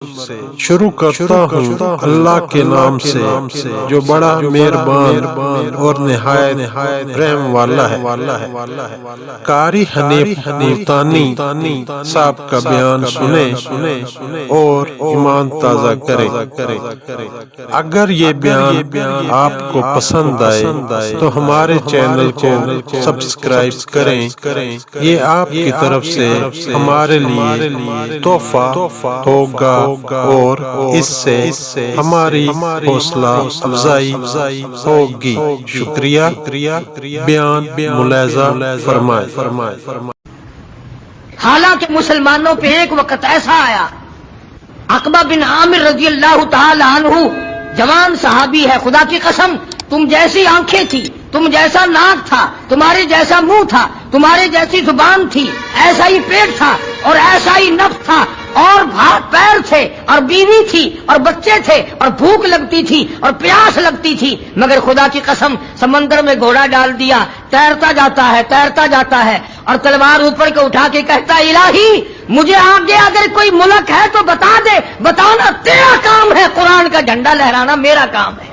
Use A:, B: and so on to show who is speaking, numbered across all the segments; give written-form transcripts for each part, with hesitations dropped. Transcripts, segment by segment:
A: شروع کرتا ہوں اللہ کے نام سے جو بڑا مہربان اور نہایت رحم والا ہے۔ قاری حنیف ملتانی صاحب کا بیان سنیں اور ایمان تازہ کریں۔ اگر یہ بیان آپ کو پسند آئے تو ہمارے چینل کو سبسکرائب کریں، یہ آپ کی طرف سے ہمارے لیے تحفہ ہوگا اور اس سے ہماری حوصلہ افزائی ہوگی۔ شکریہ۔ بیان ملاحظہ فرمائیں۔
B: حالانکہ مسلمانوں پہ ایک وقت ایسا آیا، عقبہ بن عامر رضی اللہ تعالی عنہ جوان صحابی ہے، خدا کی قسم تم جیسی آنکھیں تھی، تم جیسا ناک تھا، تمہارے جیسا منہ تھا، تمہارے جیسی زبان تھی، ایسا ہی پیٹ تھا اور ایسا ہی نفس تھا اور ہاتھ پیر تھے اور بیوی تھی اور بچے تھے اور بھوک لگتی تھی اور پیاس لگتی تھی، مگر خدا کی قسم سمندر میں گھوڑا ڈال دیا، تیرتا جاتا ہے اور تلوار اوپر کو اٹھا کے کہتا الہی مجھے آگے اگر کوئی ملک ہے تو بتا دے، بتانا تیرا کام ہے، قرآن کا جھنڈا لہرانا میرا کام ہے۔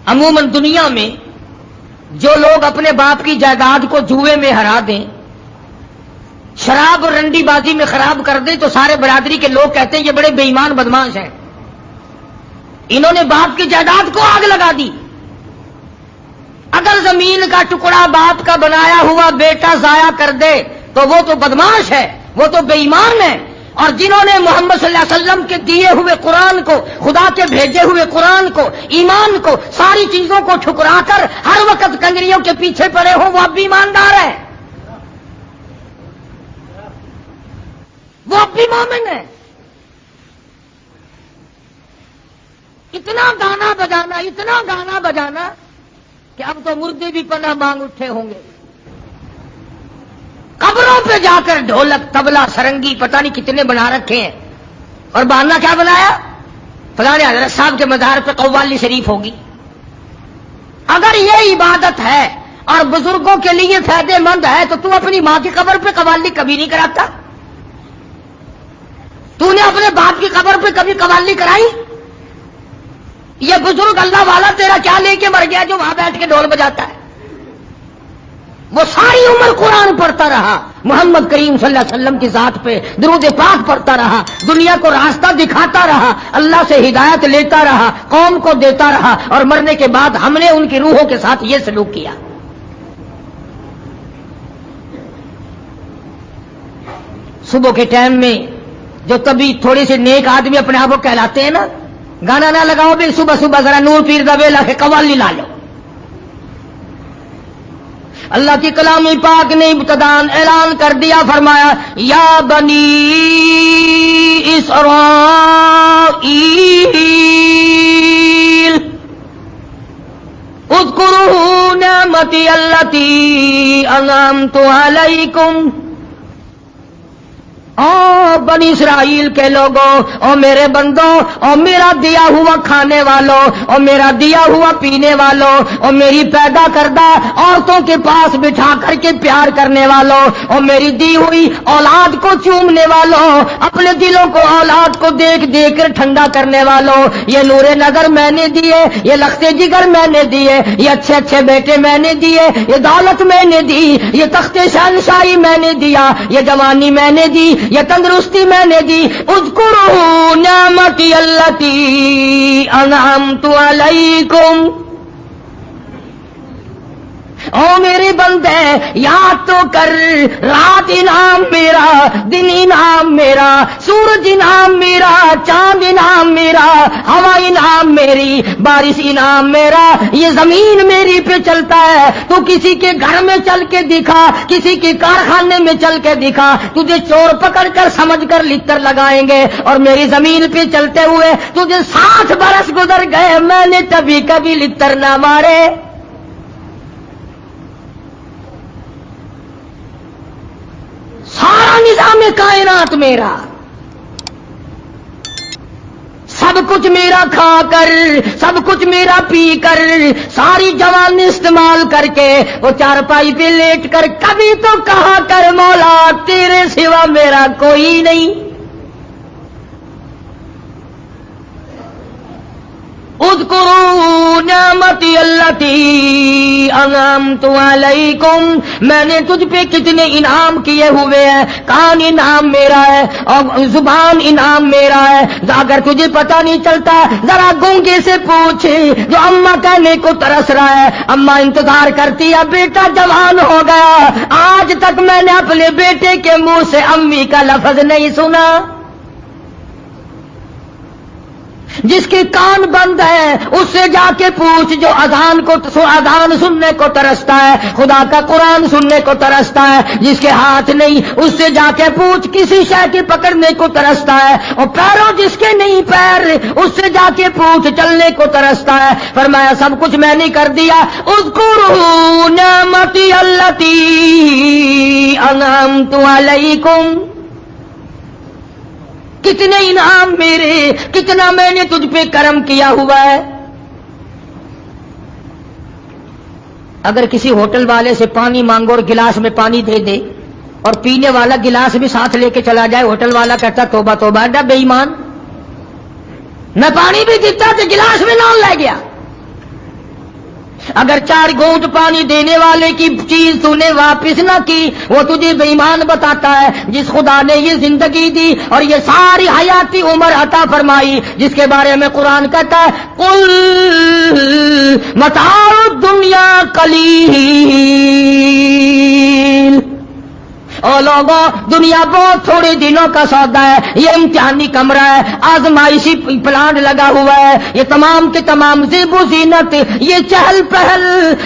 B: عموماً دنیا میں جو لوگ اپنے باپ کی جائیداد کو جوئے میں ہرا دیں، شراب اور رنڈی بازی میں خراب کر دیں، تو سارے برادری کے لوگ کہتے ہیں یہ بڑے بے ایمان بدماش ہیں، انہوں نے باپ کی جائیداد کو آگ لگا دی۔ اگر زمین کا ٹکڑا باپ کا بنایا ہوا بیٹا ضائع کر دے تو وہ تو بدماش ہے، وہ تو بے ایمان ہے۔ اور جنہوں نے محمد صلی اللہ علیہ وسلم کے دیے ہوئے قرآن کو، خدا کے بھیجے ہوئے قرآن کو، ایمان کو، ساری چیزوں کو ٹھکرا کر ہر وقت کنجریوں کے پیچھے پڑے ہوں، وہ اب بھی ایماندار ہے، وہ اب بھی مومن ہے۔ اتنا گانا بجانا کہ اب تو مردے بھی پناہ مانگ اٹھے ہوں گے، قبروں پہ جا کر ڈھولک طبلہ سرنگی پتہ نہیں کتنے بنا رکھے ہیں، اور بہانہ کیا بنایا؟ فلانے حضرت صاحب کے مزار پہ قوالی شریف ہوگی۔ اگر یہ عبادت ہے اور بزرگوں کے لیے فائدے مند ہے تو تو اپنی ماں کی قبر پہ قوالی کبھی نہیں کراتا؟ تو نے اپنے باپ کی قبر پہ کبھی قوالی کرائی؟ یہ بزرگ اللہ والا تیرا کیا لے کے مر گیا جو وہاں بیٹھ کے ڈھول بجاتا ہے؟ وہ ساری عمر قرآن پڑھتا رہا، محمد کریم صلی اللہ علیہ وسلم کی ذات پہ درود پاک پڑھتا رہا، دنیا کو راستہ دکھاتا رہا، اللہ سے ہدایت لیتا رہا، قوم کو دیتا رہا، اور مرنے کے بعد ہم نے ان کی روحوں کے ساتھ یہ سلوک کیا۔ صبح کے ٹائم میں جو تبھی تھوڑے سے نیک آدمی اپنے آپ کو کہلاتے ہیں نا، گانا نہ لگاؤ بھی، صبح صبح ذرا نور پیر دا ویلا کے قوالی لا لو۔ اللہ کی کلام پاک نے ابتداءً اعلان کر دیا، فرمایا یا بنی اسرائیل اذکروا نعمتی التی انعمت علیکم۔ او بنی اسرائیل کے لوگوں، او میرے بندوں، او میرا دیا ہوا کھانے والوں، او میرا دیا ہوا پینے والوں، او میری پیدا کردہ عورتوں کے پاس بٹھا کر کے پیار کرنے والوں، او میری دی ہوئی اولاد کو چومنے والوں، اپنے دلوں کو اولاد کو دیکھ دیکھ کر ٹھنڈا کرنے والوں، یہ نور نظر میں نے دیے، یہ لخت جگر میں نے دیے، یہ اچھے اچھے بیٹے میں نے دیے، یہ دولت میں نے دی، یہ تخت شہنشاہی میں نے دیا، یہ جوانی میں نے دی، یہ تندرستی میں نے دی۔ اذکروا نعمتی التی انعمت علیکم۔ او میرے بندے یاد تو کر، رات انعام میرا، دن انعام میرا، سورج انعام میرا، چاند انعام میرا، ہوا انعام میری، بارش انعام میرا، یہ زمین میری پہ چلتا ہے۔ تو کسی کے گھر میں چل کے دکھا، کسی کے کارخانے میں چل کے دکھا، تجھے چور پکڑ کر سمجھ کر لتر لگائیں گے، اور میری زمین پہ چلتے ہوئے تجھے 60 برس گزر گئے، میں نے کبھی لتر نہ مارے۔ سارا نظام کائنات میرا، سب کچھ میرا کھا کر، سب کچھ میرا پی کر، ساری جوانی استعمال کر کے وہ چارپائی پہ لیٹ کر کبھی تو کہا کر مولا تیرے سوا میرا کوئی نہیں۔ اذکروا نعمتی اللتی انعمت علیکم، میں نے تجھ پہ کتنے انعام کیے ہوئے ہیں، کان انعام میرا ہے اور زبان انعام میرا ہے۔ اگر تجھے پتہ نہیں چلتا ذرا گونگے سے پوچھ جو اماں کہنے کو ترس رہا ہے، اماں انتظار کرتی ہے بیٹا جوان ہو گیا، آج تک میں نے اپنے بیٹے کے منہ سے امی کا لفظ نہیں سنا۔ جس کے کان بند ہے اس سے جا کے پوچھ جو اذان سننے کو ترستا ہے، خدا کا قرآن سننے کو ترستا ہے۔ جس کے ہاتھ نہیں اس سے جا کے پوچھ کسی شے کے پکڑنے کو ترستا ہے، اور پیروں جس کے نہیں پیر اس سے جا کے پوچھ چلنے کو ترستا ہے۔ فرمایا سب کچھ میں نے کر دیا۔ اذکروا نعمتی اللتی انعمت علیکم، کتنے انعام میرے، کتنا میں نے تجھ پہ کرم کیا ہوا ہے۔ اگر کسی ہوٹل والے سے پانی مانگو اور گلاس میں پانی دے دے اور پینے والا گلاس بھی ساتھ لے کے چلا جائے، ہوٹل والا کہتا توبہ توبہ ڈا بے ایمان، میں پانی بھی دیتا تو گلاس میں نہ لے گیا۔ اگر 4 گھونٹ پانی دینے والے کی چیز تو نے واپس نہ کی وہ تجھے بے ایمان بتاتا ہے۔ جس خدا نے یہ زندگی دی اور یہ ساری حیاتی عمر عطا فرمائی، جس کے بارے میں قرآن کہتا ہے قل متاع الدنیا قلیل، اور لوگوں دنیا بہت تھوڑے دنوں کا سودا ہے، یہ امتحانی کمرہ ہے، آزمائشی پلانٹ لگا ہوا ہے، یہ تمام کے تمام زیب و زینت، یہ چہل پہل،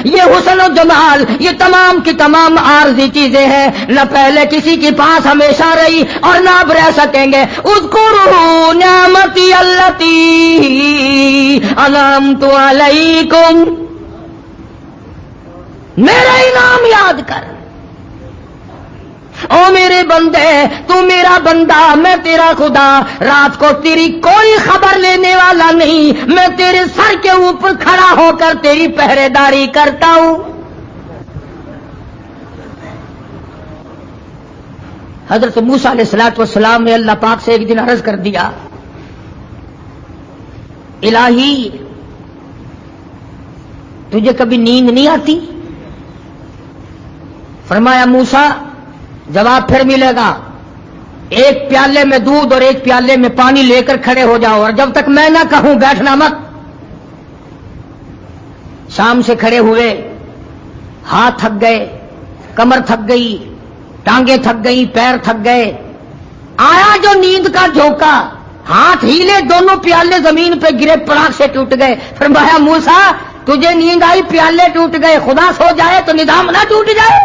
B: یہ حسن و جمال، یہ تمام کی تمام عارضی چیزیں ہیں، نہ پہلے کسی کے پاس ہمیشہ رہی اور نہ اب رہ سکیں گے۔ اذکروا نعمتی اللتی انعمت علیکم، میرا انعام یاد کر۔ او میرے بندے تو میرا بندہ، میں تیرا خدا، رات کو تیری کوئی خبر لینے والا نہیں، میں تیرے سر کے اوپر کھڑا ہو کر تیری پہرے داری کرتا ہوں۔ حضرت موسیٰ علیہ السلام نے اللہ پاک سے ایک دن عرض کر دیا الہی تجھے کبھی نیند نہیں آتی؟ فرمایا موسیٰ جواب پھر ملے گا، ایک پیالے میں دودھ اور ایک پیالے میں پانی لے کر کھڑے ہو جاؤ اور جب تک میں نہ کہوں بیٹھنا مت۔ شام سے کھڑے ہوئے، ہاتھ تھک گئے، کمر تھک گئی، ٹانگیں تھک گئی، پیر تھک گئے، آیا جو نیند کا جھونکا، ہاتھ ہیلے، دونوں پیالے زمین پہ گرے، پراگ سے ٹوٹ گئے۔ فرمایا موسیٰ تجھے نیند آئی، پیالے ٹوٹ گئے، خدا سو جائے تو نظام نہ ٹوٹ جائے؟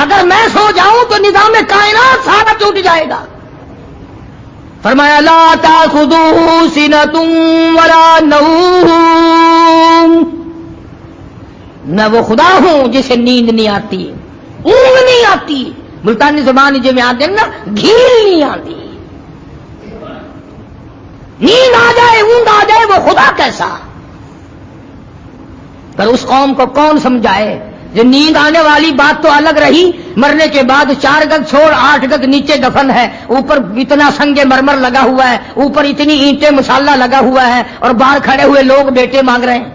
B: اگر میں سو جاؤں تو نظام کائنات سارا ٹوٹ جائے گا۔ فرمایا لا تأخذوہ سنۃ ولا نوم، میں وہ خدا ہوں جسے نیند نہیں آتی، اونگ نہیں آتی، ملتانی زبان جو میں آتے ہیں نا گھیل نہیں آتی، نیند آ جائے اونگ آ جائے وہ خدا کیسا؟ پر اس قوم کو کون سمجھائے؟ جو نیند آنے والی بات تو الگ رہی، مرنے کے بعد 4 گز چھوڑ 8 گز نیچے دفن ہے، اوپر اتنا سنگ مرمر لگا ہوا ہے، اوپر اتنی اینٹیں مسالہ لگا ہوا ہے، اور باہر کھڑے ہوئے لوگ بیٹے مانگ رہے ہیں۔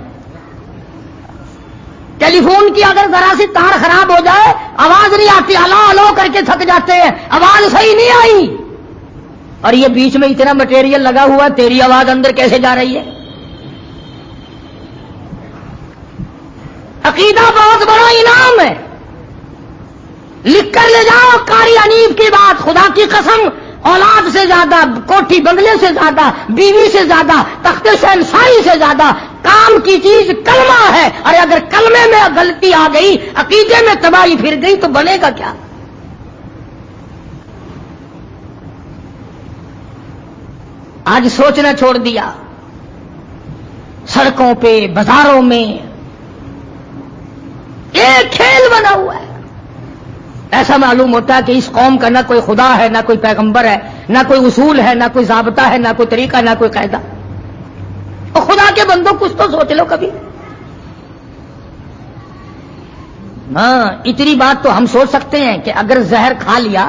B: ٹیلی فون کی اگر ذرا سی تار خراب ہو جائے آواز نہیں آتی، ہلو ہلو کر کے تھک جاتے ہیں، آواز صحیح نہیں آئی، اور یہ بیچ میں اتنا مٹیریل لگا ہوا ہے، تیری آواز اندر کیسے جا رہی ہے؟ عقیدہ بہت بڑا انعام ہے، لکھ کر لے جاؤ قاری حنیف کی بات، خدا کی قسم اولاد سے زیادہ، کوٹھی بنگلے سے زیادہ، بیوی سے زیادہ، تخت شہنشاہی سے زیادہ کام کی چیز کلمہ ہے، اور اگر کلمے میں غلطی آ گئی، عقیدے میں تباہی پھر گئی تو بنے گا کیا؟ آج سوچنا چھوڑ دیا، سڑکوں پہ بازاروں میں ایک کھیل بنا ہوا ہے، ایسا معلوم ہوتا ہے کہ اس قوم کا نہ کوئی خدا ہے، نہ کوئی پیغمبر ہے، نہ کوئی اصول ہے، نہ کوئی ضابطہ ہے، نہ کوئی طریقہ، نہ کوئی قاعدہ. اور خدا کے بندوں کچھ تو سوچ لو کبھی. ہاں اتنی بات تو ہم سوچ سکتے ہیں کہ اگر زہر کھا لیا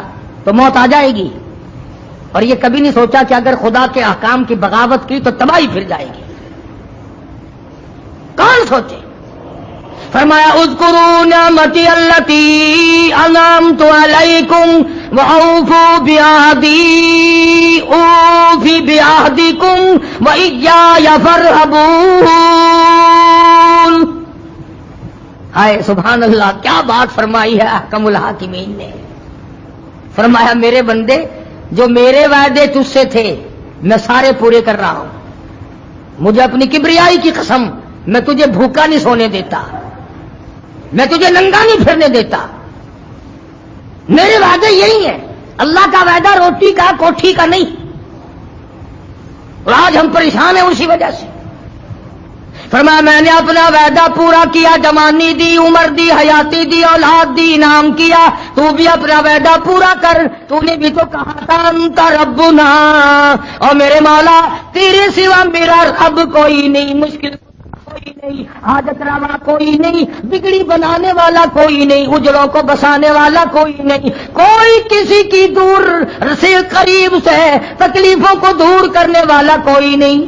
B: تو موت آ جائے گی، اور یہ کبھی نہیں سوچا کہ اگر خدا کے احکام کی بغاوت کی تو تباہی پھر جائے گی. کون سوچے؟ فرمایا اذکروا نعمتی التی انعمت علیکم واوفوا بعہدی اوفی بعہدکم وایای فارہبون. ہائے سبحان اللہ، کیا بات فرمائی ہے احکم الحاکمین نے. فرمایا میرے بندے، جو میرے وعدے تجھ سے تھے میں سارے پورے کر رہا ہوں. مجھے اپنی کبریائی کی قسم، میں تجھے بھوکا نہیں سونے دیتا، میں تجھے ننگا نہیں پھرنے دیتا. میرے وعدے یہی ہیں. اللہ کا وعدہ روٹی کا کوٹھی کا نہیں. اور آج ہم پریشان ہیں اسی وجہ سے. فرمایا میں نے اپنا وعدہ پورا کیا، جوانی دی، عمر دی، حیاتی دی، اولاد دی، انعام کیا. تو بھی اپنا وعدہ پورا کر. تو نے بھی تو کہا تھا انت ربنا، اور میرے مولا تیرے سوا میرا رب کوئی نہیں، مشکل کوئی نہیں، حاجت روا کوئی نہیں، بگڑی بنانے والا کوئی نہیں، اجڑوں کو بسانے والا کوئی نہیں، کوئی کسی کی دور سے قریب سے تکلیفوں کو دور کرنے والا کوئی نہیں.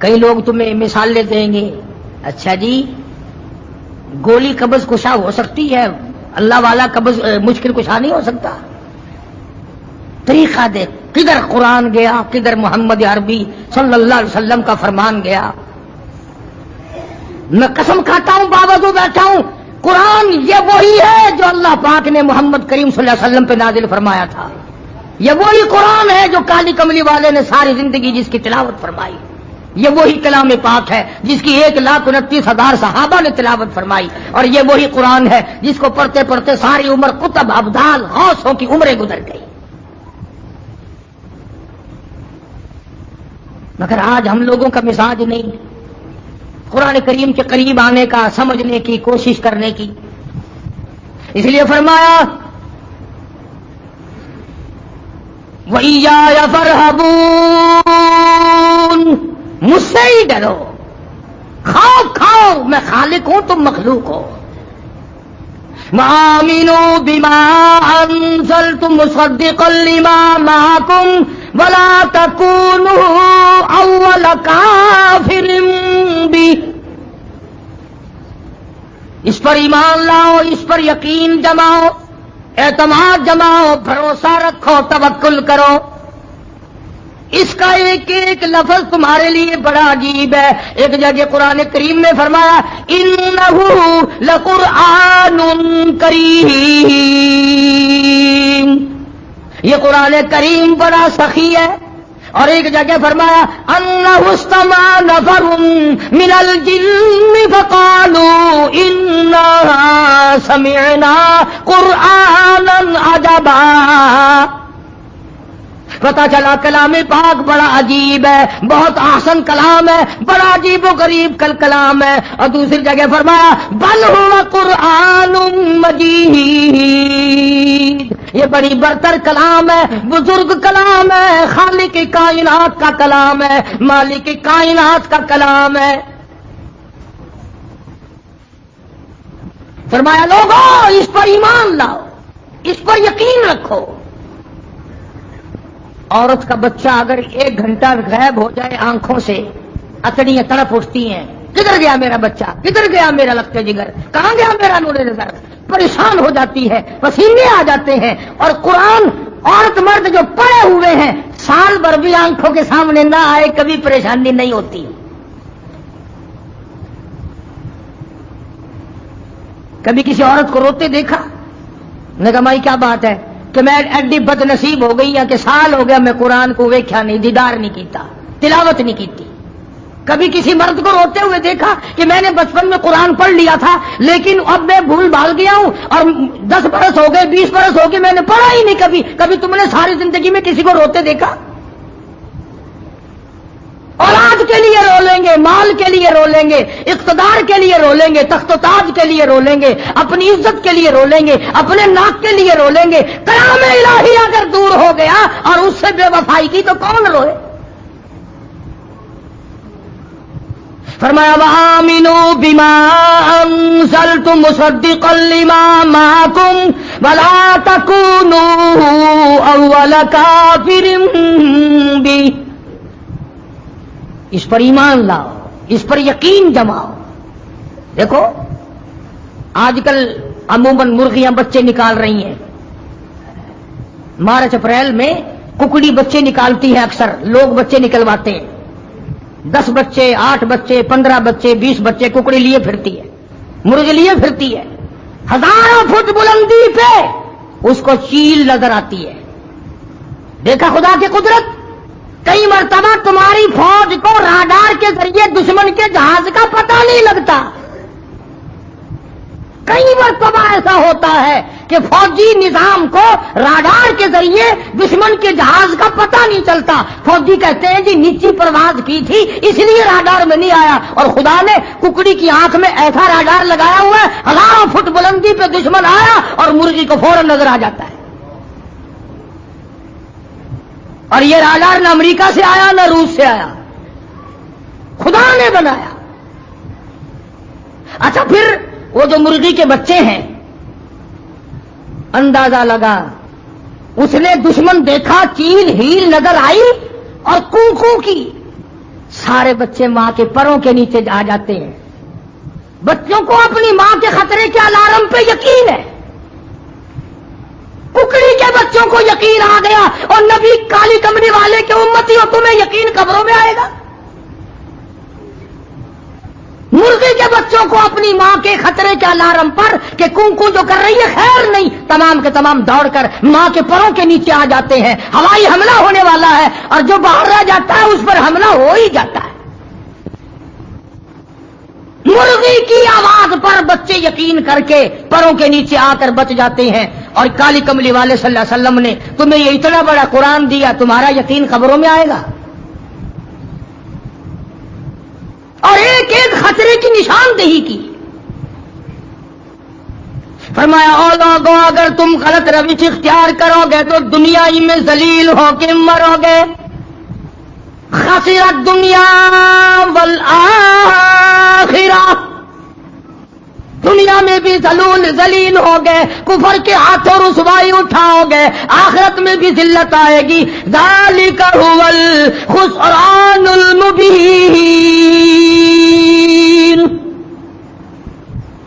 B: کئی لوگ تمہیں مثالیں دیں گے، اچھا جی گولی قبض کشا ہو سکتی ہے، اللہ والا قبض مشکل کشا نہیں ہو سکتا. طریقہ دے، کدھر قرآن گیا، کدھر محمد عربی صلی اللہ علیہ وسلم کا فرمان گیا. میں قسم کھاتا ہوں، باوجود بیٹھا ہوں، قرآن یہ وہی ہے جو اللہ پاک نے محمد کریم صلی اللہ علیہ وسلم پہ نازل فرمایا تھا. یہ وہی قرآن ہے جو کالی کملی والے نے ساری زندگی جس کی تلاوت فرمائی. یہ وہی کلام پاک ہے جس کی 1,29,000 صحابہ نے تلاوت فرمائی. اور یہ وہی قرآن ہے جس کو پڑھتے پڑھتے ساری عمر قطب ابدال غوثوں کی عمریں گزر گئی. مگر آج ہم لوگوں کا مزاج نہیں قرآن کریم کے قریب آنے کا، سمجھنے کی کوشش کرنے کی. اس لیے فرمایا وَإِيَّايَ فَارْهَبُونَ، مجھ سے ہی ڈرو، خوف کھاؤ، میں خالق ہوں تم مخلوق ہو. وَآمِنُوا بِمَا أَنزَلْتُ مُصَدِّقًا لِمَا مَعَكُمْ وَلَا تَكُونُوا أَوَّلَ كَافِرٍ بِهِ. اس پر ایمان لاؤ، اس پر یقین جماؤ، اعتماد جماؤ، بھروسہ رکھو، توکل کرو. اس کا ایک ایک لفظ تمہارے لیے بڑا عجیب ہے. ایک جگہ قرآن کریم میں فرمایا انہ لقرآن کریم، یہ قرآن کریم بڑا سخی ہے. اور ایک جگہ فرمایا انہ استمع نفر من الجن فقالوا انا سمعنا قرآنا عجبا. پتا چلا کلام پاک بڑا عجیب ہے، بہت احسن کلام ہے، بڑا عجیب و غریب کلام ہے. اور دوسری جگہ فرمایا بل هو قرآن مجید، یہ بڑی برتر کلام ہے، بزرگ کلام ہے، خالق کائنات کا کلام ہے، مالک کائنات کا کلام ہے. فرمایا لوگوں اس پر ایمان لاؤ، اس پر یقین رکھو. عورت کا بچہ اگر 1 گھنٹہ غائب ہو جائے آنکھوں سے، اتڑیاں تڑپ اٹھتی ہیں، کدھر گیا میرا بچہ، کدھر گیا میرا لخت جگر، کہاں گیا میرا نور نظر. پریشان ہو جاتی ہے، پسینے آ جاتے ہیں. اور قرآن عورت مرد جو پڑے ہوئے ہیں، سال بھر بھی آنکھوں کے سامنے نہ آئے کبھی پریشانی نہیں ہوتی. کبھی کسی عورت کو روتے دیکھا؟ نے کہا مائی کیا بات ہے کہ میں ایڈی بد نصیب ہو گئی ہوں کہ سال ہو گیا میں قرآن کو ویکھا نہیں، دیدار نہیں کیتا، تلاوت نہیں کیتی. کبھی کسی مرد کو روتے ہوئے دیکھا کہ میں نے بچپن میں قرآن پڑھ لیا تھا لیکن اب میں بھول بھال گیا ہوں اور 10 برس ہو گئے، 20 برس ہو گئے، میں نے پڑھا ہی نہیں کبھی. کبھی تم نے ساری زندگی میں کسی کو روتے دیکھا؟ اولاد کے لیے رو لیں گے، گے، مال کے لیے رو لیں گے، اقتدار کے لیے رو لیں گے، تخت و تاج کے لیے رو لیں گے، اپنی عزت کے لیے رو لیں گے، اپنے ناک کے لیے رو لیں گے۔ کلام الہی اگر دور ہو گیا اور اس سے بے وفائی کی تو کون روئے؟ فرمایا وآمنوا بما انزلت مصدقا لما معكم ولا تكونوا اول كافر به، اس پر ایمان لاؤ، اس پر یقین جماؤ۔ دیکھو آج کل عموماً مرغیاں بچے نکال رہی ہیں، مارچ اپریل میں ککڑی بچے نکالتی ہے، اکثر لوگ بچے نکلواتے ہیں، 10 بچے، 8 بچے، 15 بچے، 20 بچے ککڑی لیے پھرتی ہے، مرغی لیے پھرتی ہے، ہزاروں فٹ بلندی پہ اس کو چیل نظر آتی ہے۔ دیکھا خدا کی قدرت، کئی مرتبہ تمہاری فوج کو راڈار کے ذریعے دشمن کے جہاز کا پتہ نہیں لگتا، کئی مرتبہ ایسا ہوتا ہے کہ فوجی نظام کو راڈار کے ذریعے دشمن کے جہاز کا پتہ نہیں چلتا، فوجی کہتے ہیں جی نیچی پرواز کی تھی اس لیے راڈار میں نہیں آیا، اور خدا نے ککڑی کی آنکھ میں ایسا راڈار لگایا ہوا ہے، ہزاروں فٹ بلندی پہ دشمن آیا اور مرغی کو فوراً نظر آ جاتا ہے۔ اور یہ راڈار نہ امریکہ سے آیا نہ روس سے آیا، خدا نے بنایا۔ اچھا پھر وہ جو مرغی کے بچے ہیں، اندازہ لگا، اس نے دشمن دیکھا، چیل ہیل نظر آئی اور کو کو کی، سارے بچے ماں کے پروں کے نیچے آ جاتے ہیں۔ بچوں کو اپنی ماں کے خطرے کے الارم پہ یقین ہے، ککڑی کے بچوں کو یقین آ گیا، اور نبی کالی کمری والے کے امتی ہو، تمہیں یقین قبروں میں آئے گا؟ مرغی کے بچوں کو اپنی ماں کے خطرے کے الارم پر کہ کونکو جو کر رہی ہے خیر نہیں، تمام کے تمام دوڑ کر ماں کے پروں کے نیچے آ جاتے ہیں، ہوائی حملہ ہونے والا ہے، اور جو باہر رہ جاتا ہے اس پر حملہ ہو ہی جاتا ہے۔ مرغی کی آواز پر بچے یقین کر کے پروں کے نیچے آ کر بچ جاتے ہیں، اور کالی کملی والے صلی اللہ علیہ وسلم نے تمہیں یہ اتنا بڑا قرآن دیا، تمہارا یقین قبروں میں آئے گا؟ اور ایک ایک خطرے کی نشاندہی کی۔ فرمایا او لوگوں اگر تم غلط روش اختیار کرو گے تو دنیا ہی میں ذلیل ہو کے مرو گے، خسرت دنیا والآخرہ، دنیا میں بھی ذلیل ہو گئے، کفر کے ہاتھوں رسوائی اٹھاؤ گے، آخرت میں بھی ذلت آئے گی۔ ذالک هو الخسران المبین،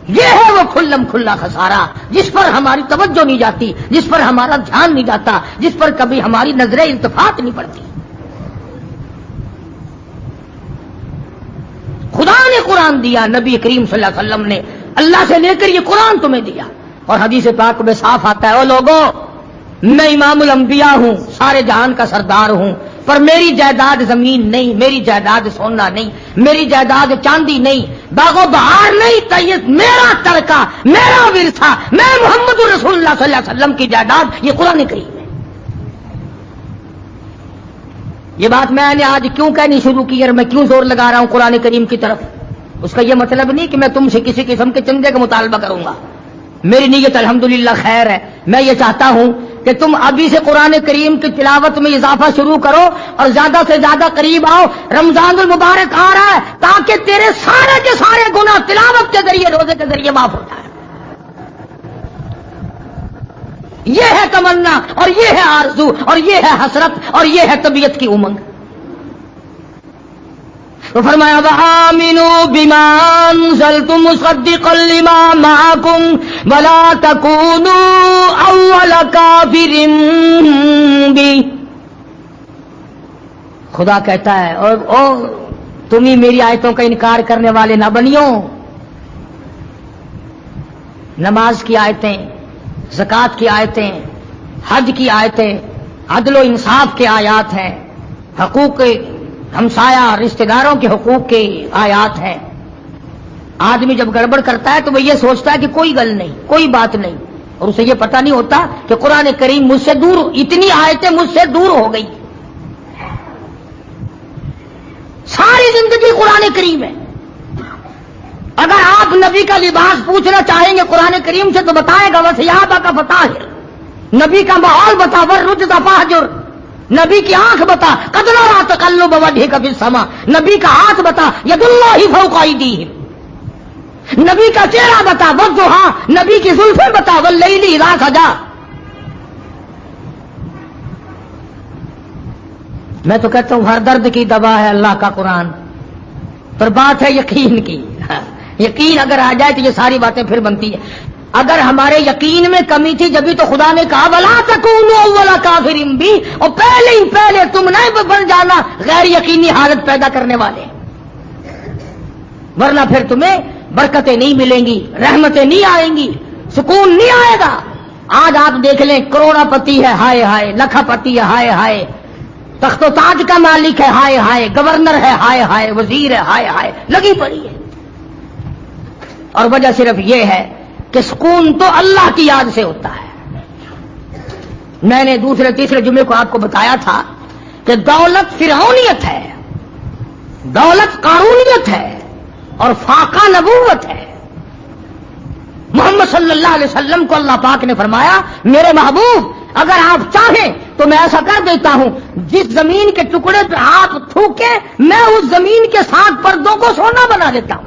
B: یہ ہے وہ کھلم کھلا خسارہ جس پر ہماری توجہ نہیں جاتی، جس پر ہمارا دھیان نہیں جاتا، جس پر کبھی ہماری نظر التفات نہیں پڑتی۔ خدا نے قرآن دیا، نبی کریم صلی اللہ علیہ وسلم نے اللہ سے لے کر یہ قرآن تمہیں دیا، اور حدیث پاک میں صاف آتا ہے، او لوگوں میں امام الانبیاء ہوں، سارے جہان کا سردار ہوں، پر میری جائیداد زمین نہیں، میری جائیداد سونا نہیں، میری جائیداد چاندی نہیں، باغ و بہار نہیں، تو یہ میرا ترکہ، میرا ورثہ، میں محمد رسول اللہ صلی اللہ علیہ وسلم کی جائیداد یہ قرآن کریم ہے۔ یہ بات میں نے آج کیوں کہنی شروع کی اور میں کیوں زور لگا رہا ہوں قرآن کریم کی طرف، اس کا یہ مطلب نہیں کہ میں تم سے کسی قسم کے چندے کا مطالبہ کروں گا، میری نیت الحمدللہ خیر ہے۔ میں یہ چاہتا ہوں کہ تم ابھی سے قرآن کریم کی تلاوت میں اضافہ شروع کرو اور زیادہ سے زیادہ قریب آؤ، رمضان المبارک آ رہا ہے تاکہ تیرے سارے کے سارے گناہ تلاوت کے ذریعے، روزے کے ذریعے معاف ہوتا ہے۔ یہ ہے تمنا، اور یہ ہے آرزو، اور یہ ہے حسرت، اور یہ ہے طبیعت کی امنگ۔ تو فرمایا وآمنوا بما انزلت مصدقا لما معكم ولا تكونوا اول كافر به، خدا کہتا ہے اور تم ہی میری آیتوں کا انکار کرنے والے نہ بنیو۔ نماز کی آیتیں، زکوٰۃ کی آیتیں، حج کی آیتیں، عدل و انصاف کے آیات ہیں، حقوق ہمسایہ رشتہ داروں کے حقوق کی آیات ہیں۔ آدمی جب گڑبڑ کرتا ہے تو وہ یہ سوچتا ہے کہ کوئی گل نہیں، کوئی بات نہیں، اور اسے یہ پتہ نہیں ہوتا کہ قرآن کریم مجھ سے دور، اتنی آیتیں مجھ سے دور ہو گئی، ساری ساری زندگی قرآن کریم ہے. اگر آپ نبی کا لباس پوچھنا چاہیں گے قرآن کریم سے تو بتائے گا وثیابہ کا فطاہر. نبی کا ماحول بتا ورجز فاہجر. نبی کی آنکھ بتا قد نرى تقلب وجهك في السماء. نبی کا ہاتھ بتا ید اللہ فوق ایدیہم. نبی کا چہرہ بتا والضحیٰ. نبی کی زلفیں بتا واللیل اذا سجا. میں تو کہتا ہوں ہر درد کی دوا ہے اللہ کا قرآن. پر بات ہے یقین کی. یقین اگر آ جائے تو یہ ساری باتیں پھر بنتی ہیں. اگر ہمارے یقین میں کمی تھی جبھی تو خدا نے کہا وَلَا تَكُونُوا أَوَّلَ كَافِرٍ بِهِ. اور پہلے ہی پہلے تم نہیں بن جانا غیر یقینی حالت پیدا کرنے والے, ورنہ پھر تمہیں برکتیں نہیں ملیں گی, رحمتیں نہیں آئیں گی, سکون نہیں آئے گا. آج آپ دیکھ لیں کروڑا پتی ہے ہائے ہائے, لکھا پتی ہے ہائے ہائے, تخت و تاج کا مالک ہے ہائے ہائے, گورنر ہے ہائے ہائے, وزیر ہے ہائے ہائے, لگی پڑی ہے. اور وجہ صرف یہ ہے کہ سکون تو اللہ کی یاد سے ہوتا ہے. میں نے دوسرے تیسرے جمعے کو آپ کو بتایا تھا کہ دولت فرعونیت ہے, دولت قارونیت ہے, اور فاقہ نبوت ہے. محمد صلی اللہ علیہ وسلم کو اللہ پاک نے فرمایا میرے محبوب اگر آپ چاہیں تو میں ایسا کر دیتا ہوں جس زمین کے ٹکڑے پہ آپ تھوکے میں اس زمین کے ساتھ پردوں کو سونا بنا دیتا ہوں.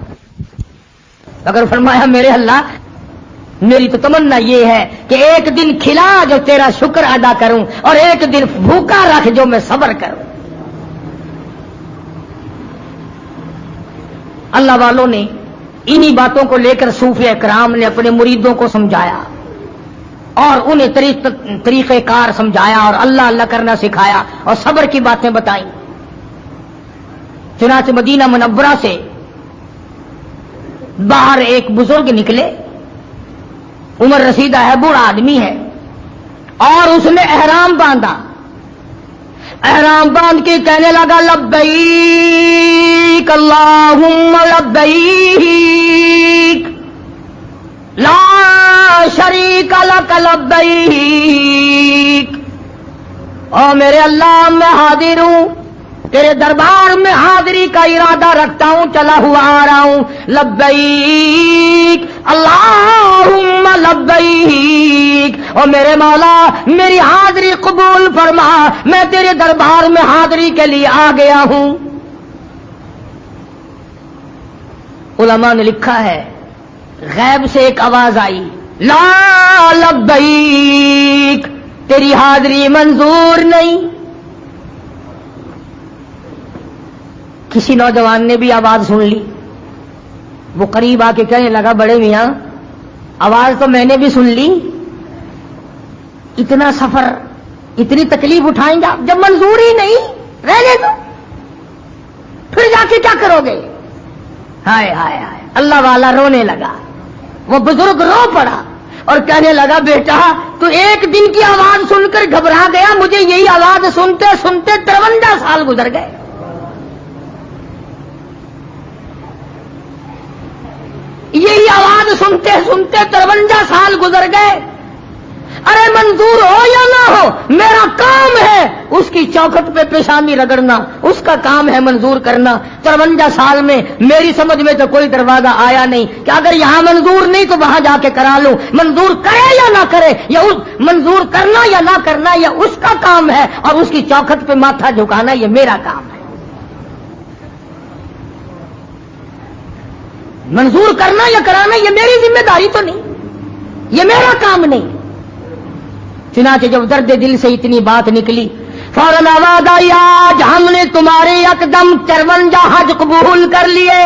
B: اگر فرمایا میرے اللہ میری تو تمنا یہ ہے کہ ایک دن کھلا جو تیرا شکر ادا کروں اور ایک دن بھوکا رکھ جو میں صبر کروں. اللہ والوں نے انہی باتوں کو لے کر صوفیہ کرام نے اپنے مریدوں کو سمجھایا اور انہیں طریقہ کار سمجھایا اور اللہ اللہ کرنا سکھایا اور صبر کی باتیں بتائیں. چنانچہ مدینہ منورہ سے باہر ایک بزرگ نکلے, عمر رسیدہ ہے, بوڑھا آدمی ہے, اور اس نے احرام باندھا. احرام باندھ کے کہنے لگا لبیک اللہم لبیک لا شریک لک لبیک. او میرے اللہ میں حاضر ہوں, تیرے دربار میں حاضری کا ارادہ رکھتا ہوں, چلا ہوا آ رہا ہوں. لبیک اللہم لبیک. اور میرے مولا میری حاضری قبول فرما, میں تیرے دربار میں حاضری کے لیے آ گیا ہوں. علماء نے لکھا ہے غیب سے ایک آواز آئی لا لبیک, تیری حاضری منظور نہیں. کسی نوجوان نے بھی آواز سن لی, وہ قریب آ کے کہنے لگا بڑے میاں آواز تو میں نے بھی سن لی, اتنا سفر اتنی تکلیف اٹھائیں گے آپ, جب منظور ہی نہیں رہنے دو, پھر جا کے کیا کرو گے. ہائے ہائے ہائے, اللہ والا رونے لگا. وہ بزرگ رو پڑا اور کہنے لگا بیٹا تو ایک دن کی آواز سن کر گھبرا گیا, مجھے یہی آواز سنتے سنتے 53 سال گزر گئے. یہی آواز سنتے سنتے 53 سال گزر گئے. ارے منظور ہو یا نہ ہو میرا کام ہے اس کی چوکھٹ پہ پیشانی رگڑنا, اس کا کام ہے منظور کرنا. 53 سال میں میری سمجھ میں تو کوئی دروازہ آیا نہیں کہ اگر یہاں منظور نہیں تو وہاں جا کے کرا لوں. منظور کرے یا نہ کرے, یا منظور کرنا یا نہ کرنا یہ اس کا کام ہے, اور اس کی چوکھٹ پہ ماتھا جھکانا یہ میرا کام ہے. منظور کرنا یا کرانا یہ میری ذمہ داری تو نہیں, یہ میرا کام نہیں. چنانچہ جب درد دل سے اتنی بات نکلی فوراً آواز آئی آج ہم نے تمہارے یکدم 53 حج قبول کر لیے.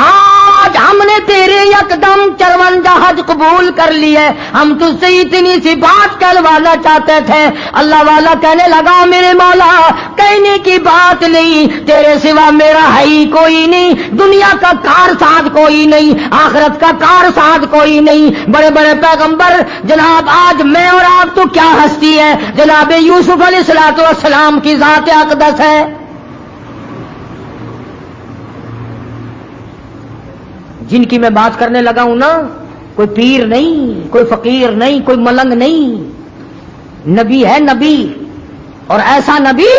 B: آج ہم نے تیرے یکدم 53 حج قبول کر لیے. ہم تجھ سے اتنی سی بات کروانا چاہتے تھے. اللہ والا کہنے لگا میرے مولا کہنے کی بات نہیں, تیرے سوا میرا ہے ہی کوئی نہیں, دنیا کا کار ساز کوئی نہیں, آخرت کا کار ساز کوئی نہیں. بڑے بڑے پیغمبر جناب آج میں اور آپ تو کیا ہستی ہے, جناب یوسف علیہ السلام کی ذات اقدس ہے. جن کی میں بات کرنے لگا ہوں نا, کوئی پیر نہیں, کوئی فقیر نہیں, کوئی ملنگ نہیں, نبی ہے نبی. اور ایسا نبی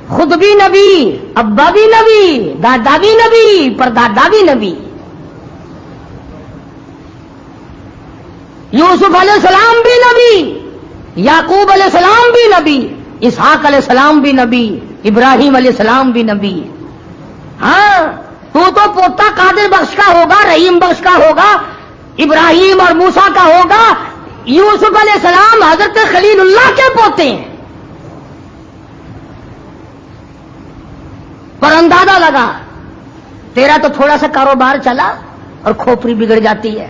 B: خود بھی نبی، ابا بھی نبی، دادا بھی نبی، پردادا بھی نبی. یوسف علیہ السلام بھی نبی، یعقوب علیہ السلام بھی نبی، اسحاق علیہ السلام بھی نبی، ابراہیم علیہ السلام بھی نبی. ہاں تو پوتا قادر بخش کا ہوگا، رحیم بخش کا ہوگا، ابراہیم اور موسیٰ کا ہوگا. یوسف علیہ السلام حضرت خلیل اللہ کے پوتے ہیں. پر اندازہ لگا تیرا تو تھوڑا سا کاروبار چلا اور کھوپڑی بگڑ جاتی ہے.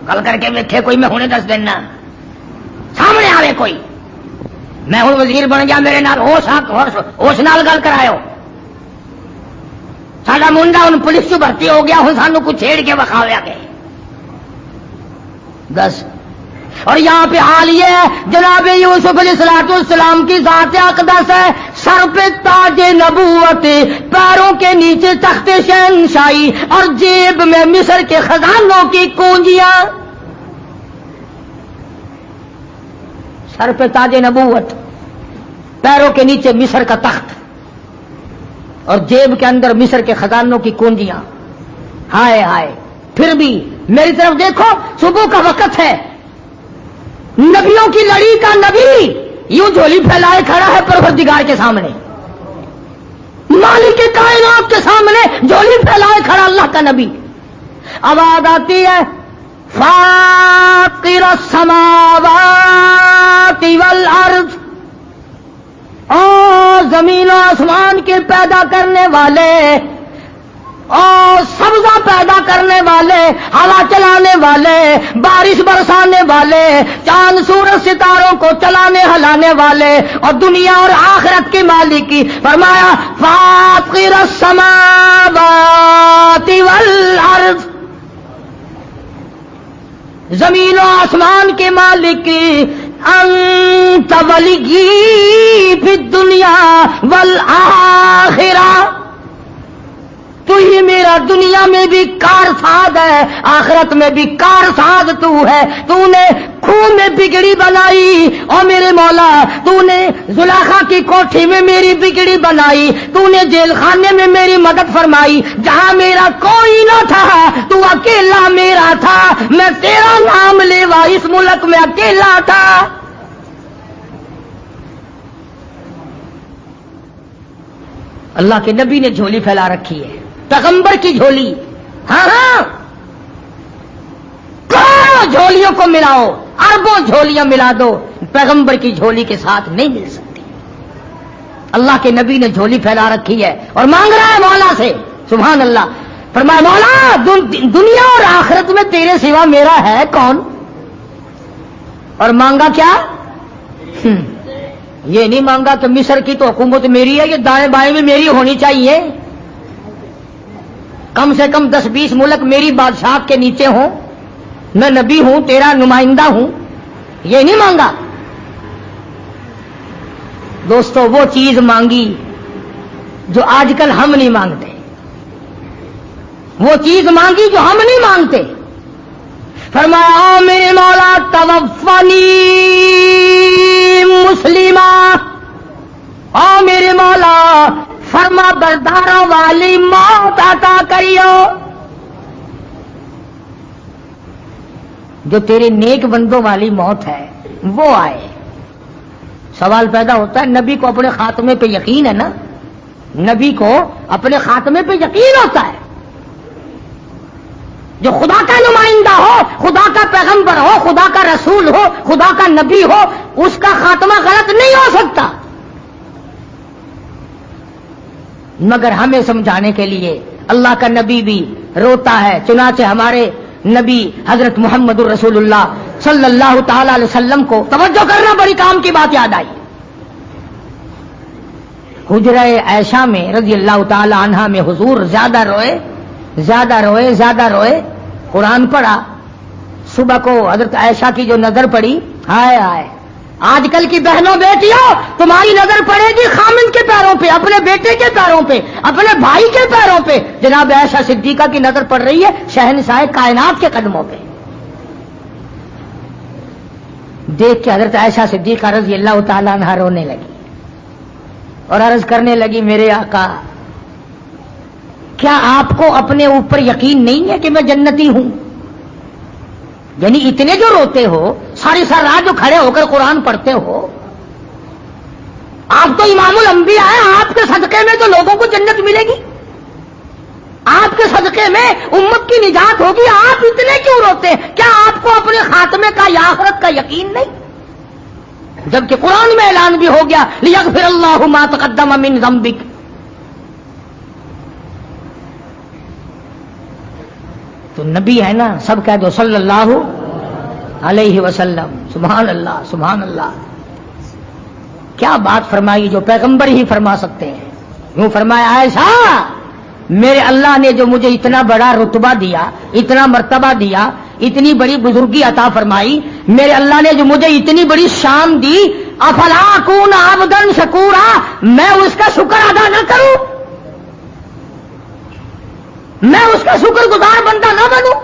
B: گل کر کے ویکھے کوئی، میں ہنے دس دینا، سامنے آوے کوئی، میں ہوں وزیر بن گیا، میرے نال ہوش نال گل کرایو. ساڈا منڈا ہوں پولیس چ بھرتی ہو گیا، ہوں سانو کچھ چھیڑ کے وکھاویا گئے. دس. اور یہاں پہ حال یہ ہے جناب یوسف علیہ السلام کی ذات اقدس ہے، سر پہ تاج نبوت، پیروں کے نیچے تخت شہنشاہی، اور جیب میں مصر کے خزانوں کی کنجیاں. سر پہ تاج نبوت، پیروں کے نیچے مصر کا تخت، اور جیب کے اندر مصر کے خزانوں کی کنجیاں. ہائے ہائے. پھر بھی میری طرف دیکھو، صبح کا وقت ہے، نبیوں کی لڑی کا نبی یوں جھولی پھیلائے کھڑا ہے پروردگار کے سامنے، مالک کائنات کے سامنے جھولی پھیلائے کھڑا اللہ کا نبی. آواز آتی ہے فاطر السماوات والارض، اور زمین و آسمان کے پیدا کرنے والے، اور سبزہ پیدا کرنے والے، ہوا چلانے والے، بارش برسانے والے، چاند سورج ستاروں کو چلانے ہلانے والے، اور دنیا اور آخرت کے مالک کی. فرمایا فاطر السماوات والارض، زمین و آسمان کے مالک کی. انت ولی فی الدنیا والآخرہ، تو ہی میرا دنیا میں بھی کارساز ہے، آخرت میں بھی کارساز تو ہے. تو نے خون میں بگڑی بنائی، اور میرے مولا تو نے زلیخا کی کوٹھی میں میری بگڑی بنائی، تو نے جیل خانے میں میری مدد فرمائی. جہاں میرا کوئی نہ تھا تو اکیلا میرا تھا، میں تیرا نام لیوا اس ملک میں اکیلا تھا. اللہ کے نبی نے جھولی پھیلا رکھی ہے، پیغمبر کی جھولی. ہاں ہاں، کروڑوں جھولیوں کو ملاؤ، اربوں جھولیاں ملا دو، پیغمبر کی جھولی کے ساتھ نہیں مل سکتی. اللہ کے نبی نے جھولی پھیلا رکھی ہے اور مانگ رہا ہے مولا سے. سبحان اللہ. فرمایا مولا دنیا اور آخرت میں تیرے سوا میرا ہے کون؟ اور مانگا کیا؟ یہ نہیں مانگا کہ مصر کی تو حکومت میری ہے، یہ دائیں بائیں میں میری ہونی چاہیے، کم سے کم 10-20 ملک میری بادشاہت کے نیچے ہوں، میں نبی ہوں، تیرا نمائندہ ہوں. یہ نہیں مانگا. دوستو وہ چیز مانگی جو آج کل ہم نہیں مانگتے، وہ چیز مانگی جو ہم نہیں مانگتے. فرمایا میرے مولا توفنی مسلمہ، او میرے مولا فرما برداروں والی موت عطا کریو. جو تیرے نیک بندوں والی موت ہے وہ آئے. سوال پیدا ہوتا ہے، نبی کو اپنے خاتمے پہ یقین ہے نا؟ نبی کو اپنے خاتمے پہ یقین ہوتا ہے. جو خدا کا نمائندہ ہو، خدا کا پیغمبر ہو، خدا کا رسول ہو، خدا کا نبی ہو، اس کا خاتمہ غلط نہیں ہو سکتا. مگر ہمیں سمجھانے کے لیے اللہ کا نبی بھی روتا ہے. چنانچہ ہمارے نبی حضرت محمد الرسول اللہ صلی اللہ تعالی علیہ وسلم کو توجہ کرنا بڑی کام کی بات یاد آئی. حجرہ عائشہ میں رضی اللہ تعالی عنہا میں حضور زیادہ روئے، زیادہ روئے، زیادہ روئے. قرآن پڑھا. صبح کو حضرت عائشہ کی جو نظر پڑی، ہائے ہائے، آج کل کی بہنوں بیٹیوں تمہاری نظر پڑے گی خامن کے پیروں پہ، اپنے بیٹے کے پیروں پہ، اپنے بھائی کے پیروں پہ. جناب عائشہ صدیقہ کی نظر پڑ رہی ہے شہنشاہ کائنات کے قدموں پہ. دیکھ کے حضرت عائشہ صدیقہ رضی اللہ تعالیٰ عنہا رونے لگی. اور عرض کرنے لگی میرے آقا کیا آپ کو اپنے اوپر یقین نہیں ہے کہ میں جنتی ہوں؟ یعنی اتنے جو روتے ہو، ساری رات جو کھڑے ہو کر قرآن پڑھتے ہو، آپ تو امام الانبیاء ہیں، آپ کے صدقے میں تو لوگوں کو جنت ملے گی، آپ کے صدقے میں امت کی نجات ہوگی، آپ اتنے کیوں روتے ہیں؟ کیا آپ کو اپنے خاتمے کا یا آخرت کا یقین نہیں؟ جبکہ قرآن میں اعلان بھی ہو گیا لیغفر اللہ ما تقدم من ذنبک. تو نبی ہے نا، سب کہہ دو صلی اللہ علیہ وسلم. سبحان اللہ سبحان اللہ. کیا بات فرمائی جو پیغمبر ہی فرما سکتے ہیں. یوں فرمایا عائشہ میرے اللہ نے جو مجھے اتنا بڑا رتبہ دیا، اتنا مرتبہ دیا، اتنی بڑی بزرگی عطا فرمائی، میرے اللہ نے جو مجھے اتنی بڑی شان دی، افلا اکون عبدا شکورا، میں اس کا شکر ادا نہ کروں؟ میں اس کا شکر گزار بندہ نہ بنوں؟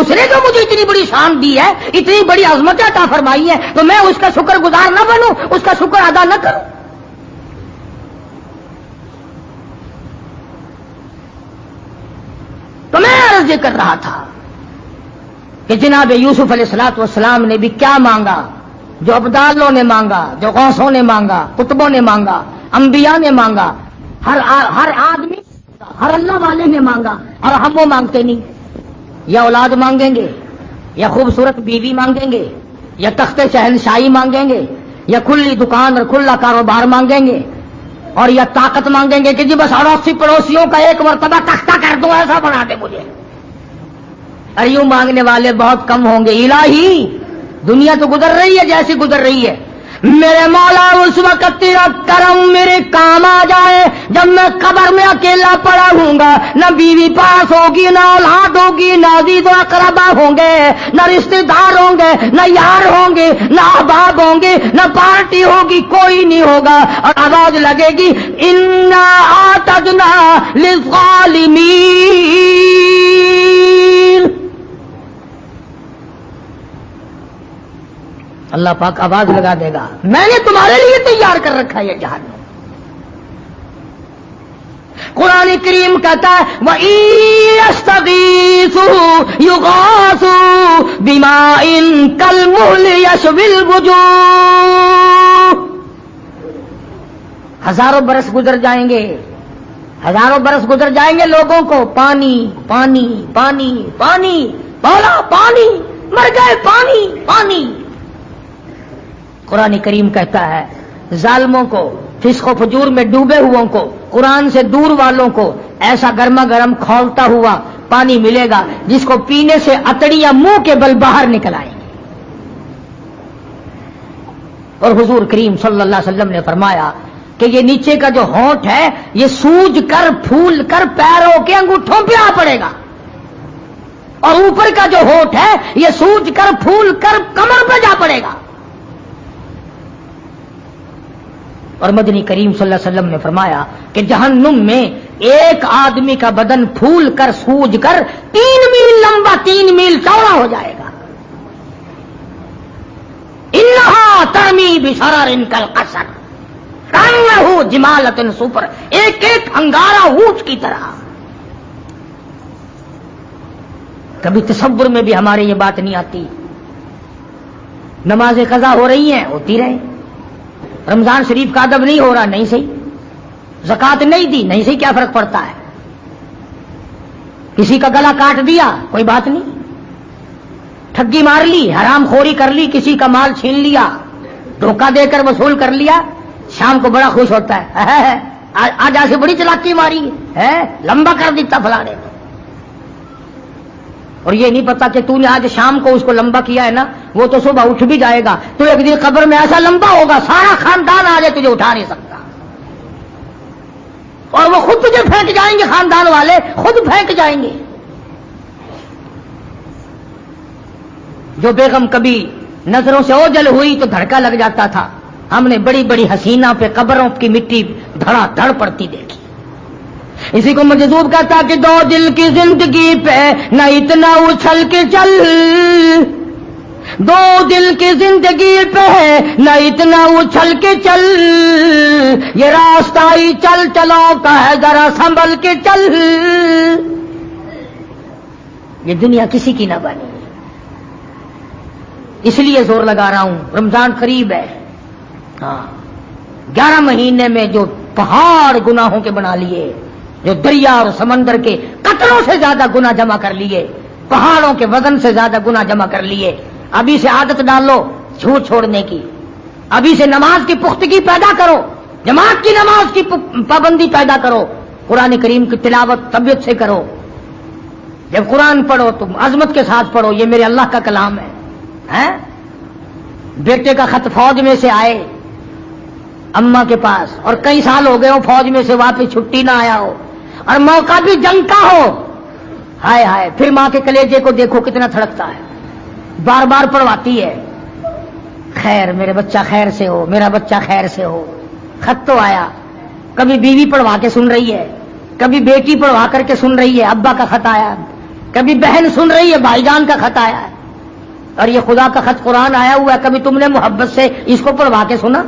B: اس نے جو مجھے اتنی بڑی شان دی ہے، اتنی بڑی عظمت عطا فرمائی ہے، تو میں اس کا شکر گزار نہ بنوں، اس کا شکر ادا نہ کروں؟ تو میں عرض یہ کر رہا تھا کہ جناب یوسف علیہ الصلوۃ والسلام نے بھی کیا مانگا، جو ابدالوں نے مانگا، جو غوثوں نے مانگا، قطبوں نے مانگا، انبیاء نے مانگا، ہر آدمی، ہر اللہ والے نے مانگا. اور ہم وہ مانگتے نہیں. یا اولاد مانگیں گے، یا خوبصورت بیوی مانگیں گے، یا تخت شہنشاہی مانگیں گے، یا کھلی دکان اور کھلا کاروبار مانگیں گے، اور یا طاقت مانگیں گے کہ جی بس اڑوسی پڑوسیوں کا ایک مرتبہ تختہ کر دو، ایسا بنا دے مجھے. اور یوں مانگنے والے بہت کم ہوں گے. الہی دنیا تو گزر رہی ہے جیسی گزر رہی ہے، میرے مولا اس وقت تیرا کرم میرے کام آ جائے جب میں قبر میں اکیلا پڑا ہوں گا، نہ بیوی پاس ہوگی، نہ اولاد ہوگی، نہ عزیز و اقربا ہوں گے، نہ رشتے دار ہوں گے، نہ یار ہوں گے، نہ احباب ہوں گے، نہ پارٹی ہوگی، کوئی نہیں ہوگا. اور آواز لگے گی انا اعتدنا للظالمین. اللہ پاک آواز لگا دے گا میں نے تمہارے لیے تیار کر رکھا ہے یہ جہنم. قرآن کریم کہتا ہے وَإِن يَسْتَغِيثُوا يُغَاثُوا بِمَاءٍ كَالْمُهْلِ يَشْوِي الْوُجُوهَ. ہزاروں برس گزر جائیں گے، ہزاروں برس گزر جائیں گے، لوگوں کو پانی پانی پانی پانی بولا، پانی مر گئے، پانی پانی. قرآن کریم کہتا ہے ظالموں کو، فسق و فجور میں ڈوبے ہوئوں کو، قرآن سے دور والوں کو ایسا گرما گرم کھولتا ہوا پانی ملے گا جس کو پینے سے اتڑیاں منہ کے بل باہر نکل آئیں گی. اور حضور کریم صلی اللہ علیہ وسلم نے فرمایا کہ یہ نیچے کا جو ہونٹ ہے یہ سوج کر پھول کر پیروں کے انگوٹھوں پہ آ پڑے گا، اور اوپر کا جو ہونٹ ہے یہ سوج کر پھول کر کمر پہ جا پڑے گا. اور مدنی کریم صلی اللہ علیہ وسلم نے فرمایا کہ جہنم میں ایک آدمی کا بدن پھول کر سوج کر 3 میل لمبا 3 میل چوڑا ہو جائے گا. انہا ترمی بشرر کالقصر کانہ جمالۃ صفر. ایک ایک انگارہ اونٹ کی طرح. کبھی تصور میں بھی ہمارے یہ بات نہیں آتی. نماز قضا ہو رہی ہیں، ہوتی رہے. رمضان شریف کا ادب نہیں ہو رہا، نہیں صحیح. زکوٰۃ نہیں دی، نہیں صحیح، کیا فرق پڑتا ہے. کسی کا گلا کاٹ دیا، کوئی بات نہیں. ٹھگی مار لی، حرام خوری کر لی، کسی کا مال چھین لیا، دھوکہ دے کر وصول کر لیا، شام کو بڑا خوش ہوتا ہے آج ایسے بڑی چلاکی ماری ہے، لمبا کر دیتا فلانے. اور یہ نہیں پتا کہ تو نے آج شام کو اس کو لمبا کیا ہے نا، وہ تو صبح اٹھ بھی جائے گا، تو ایک دن قبر میں ایسا لمبا ہوگا سارا خاندان آ جائے تجھے اٹھا نہیں سکتا. اور وہ خود تجھے پھینک جائیں گے، خاندان والے خود پھینک جائیں گے. جو بیگم کبھی نظروں سے اوجل ہوئی تو دھڑکا لگ جاتا تھا، ہم نے بڑی بڑی حسینہ پہ قبروں کی مٹی دھڑا دھڑ پڑتی دیکھی. اسی کو مجذوب کہتا کہ دو دل کی زندگی پہ نہ اتنا اچھل کے چل، دو دل کی زندگی پہ ہے نہ اتنا اچھل کے چل، یہ راستہ ہی چل چلو کا ہے ذرا سنبھل کے چل، یہ دنیا کسی کی نہ بنی، اس لیے زور لگا رہا ہوں رمضان قریب ہے، ہاں 11 مہینے میں جو پہاڑ گناہوں کے بنا لیے، جو دریا اور سمندر کے قطروں سے زیادہ گناہ جمع کر لیے، پہاڑوں کے وزن سے زیادہ گناہ جمع کر لیے، ابھی سے عادت ڈالو جھوٹ چھوڑنے کی، ابھی سے نماز کی پختگی پیدا کرو، جماعت کی نماز کی پابندی پیدا کرو، قرآن کریم کی تلاوت طبیعت سے کرو، جب قرآن پڑھو تم عظمت کے ساتھ پڑھو، یہ میرے اللہ کا کلام ہے۔ بیٹے کا خط فوج میں سے آئے اماں کے پاس، اور کئی سال ہو گئے ہو فوج میں سے واپس چھٹی نہ آیا ہو، اور موقع بھی جنگ کا ہو، ہائے ہائے، پھر ماں کے کلیجے کو دیکھو کتنا تھڑکتا ہے، بار بار پڑھواتی ہے، خیر میرے بچہ خیر سے ہو، میرا بچہ خیر سے ہو، خط تو آیا، کبھی بیوی پڑھوا کے سن رہی ہے، کبھی بیٹی پڑھوا کر کے سن رہی ہے ابا کا خط آیا، کبھی بہن سن رہی ہے بھائی جان کا خط آیا ہے، اور یہ خدا کا خط قرآن آیا ہوا ہے، کبھی تم نے محبت سے اس کو پڑھوا کے سنا؟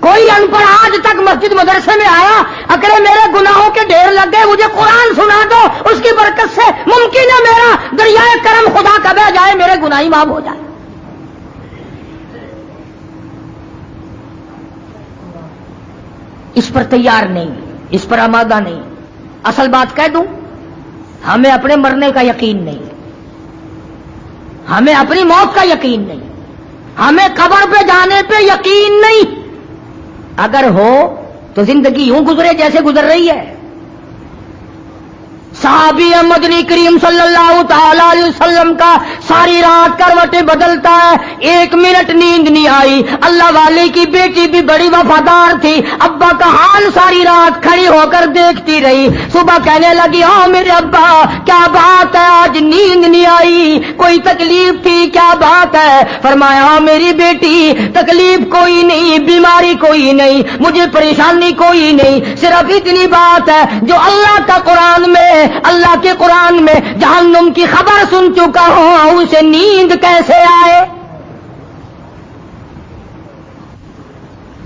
B: کوئی ان پڑھ آج تک مسجد مدرسے میں آیا اکڑے میرے گناہوں کے ڈھیر لگ گئے مجھے قرآن سنا دو، اس کی برکت سے ممکن ہے میرا دریائے کرم خدا کا بہ جائے، میرے گناہ معاف ہو جائے؟ اس پر تیار نہیں، اس پر آمادہ نہیں۔ اصل بات کہہ دوں، ہمیں اپنے مرنے کا یقین نہیں، ہمیں اپنی موت کا یقین نہیں، ہمیں قبر پہ جانے پہ یقین نہیں، اگر ہو تو زندگی یوں گزرے جیسے گزر رہی ہے۔ صحابی مدنی کریم صلی اللہ تعالی علیہ وسلم کا ساری رات کروٹیں بدلتا ہے، 1 منٹ نیند نہیں آئی، اللہ والے کی بیٹی بھی بڑی وفادار تھی، ابا کا حال ساری رات کھڑی ہو کر دیکھتی رہی، صبح کہنے لگی ہاں میرے ابا کیا بات ہے آج نیند نہیں آئی، کوئی تکلیف تھی کیا بات ہے؟ فرمایا ہاں میری بیٹی تکلیف کوئی نہیں، بیماری کوئی نہیں، مجھے پریشانی کوئی نہیں، صرف اتنی بات ہے جو اللہ کا قرآن میں، اللہ کے قرآن میں جہنم کی خبر سن چکا ہوں، اسے نیند کیسے آئے؟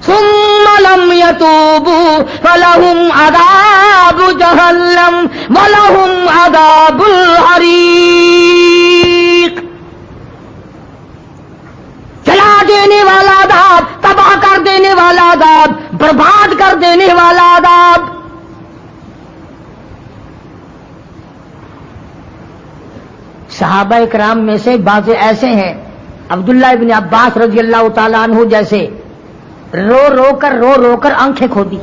B: ثم لم يتوبوا فلهم عذاب جہنم ولهم عذاب الحریق، جلا دینے والا عذاب، تباہ کر دینے والا عذاب، برباد کر دینے والا عذاب۔ صحابہ کرام میں سے بعض ایسے ہیں، عبداللہ ابن عباس رضی اللہ تعالیٰ عنہ جیسے، رو رو کر آنکھیں کھو دی،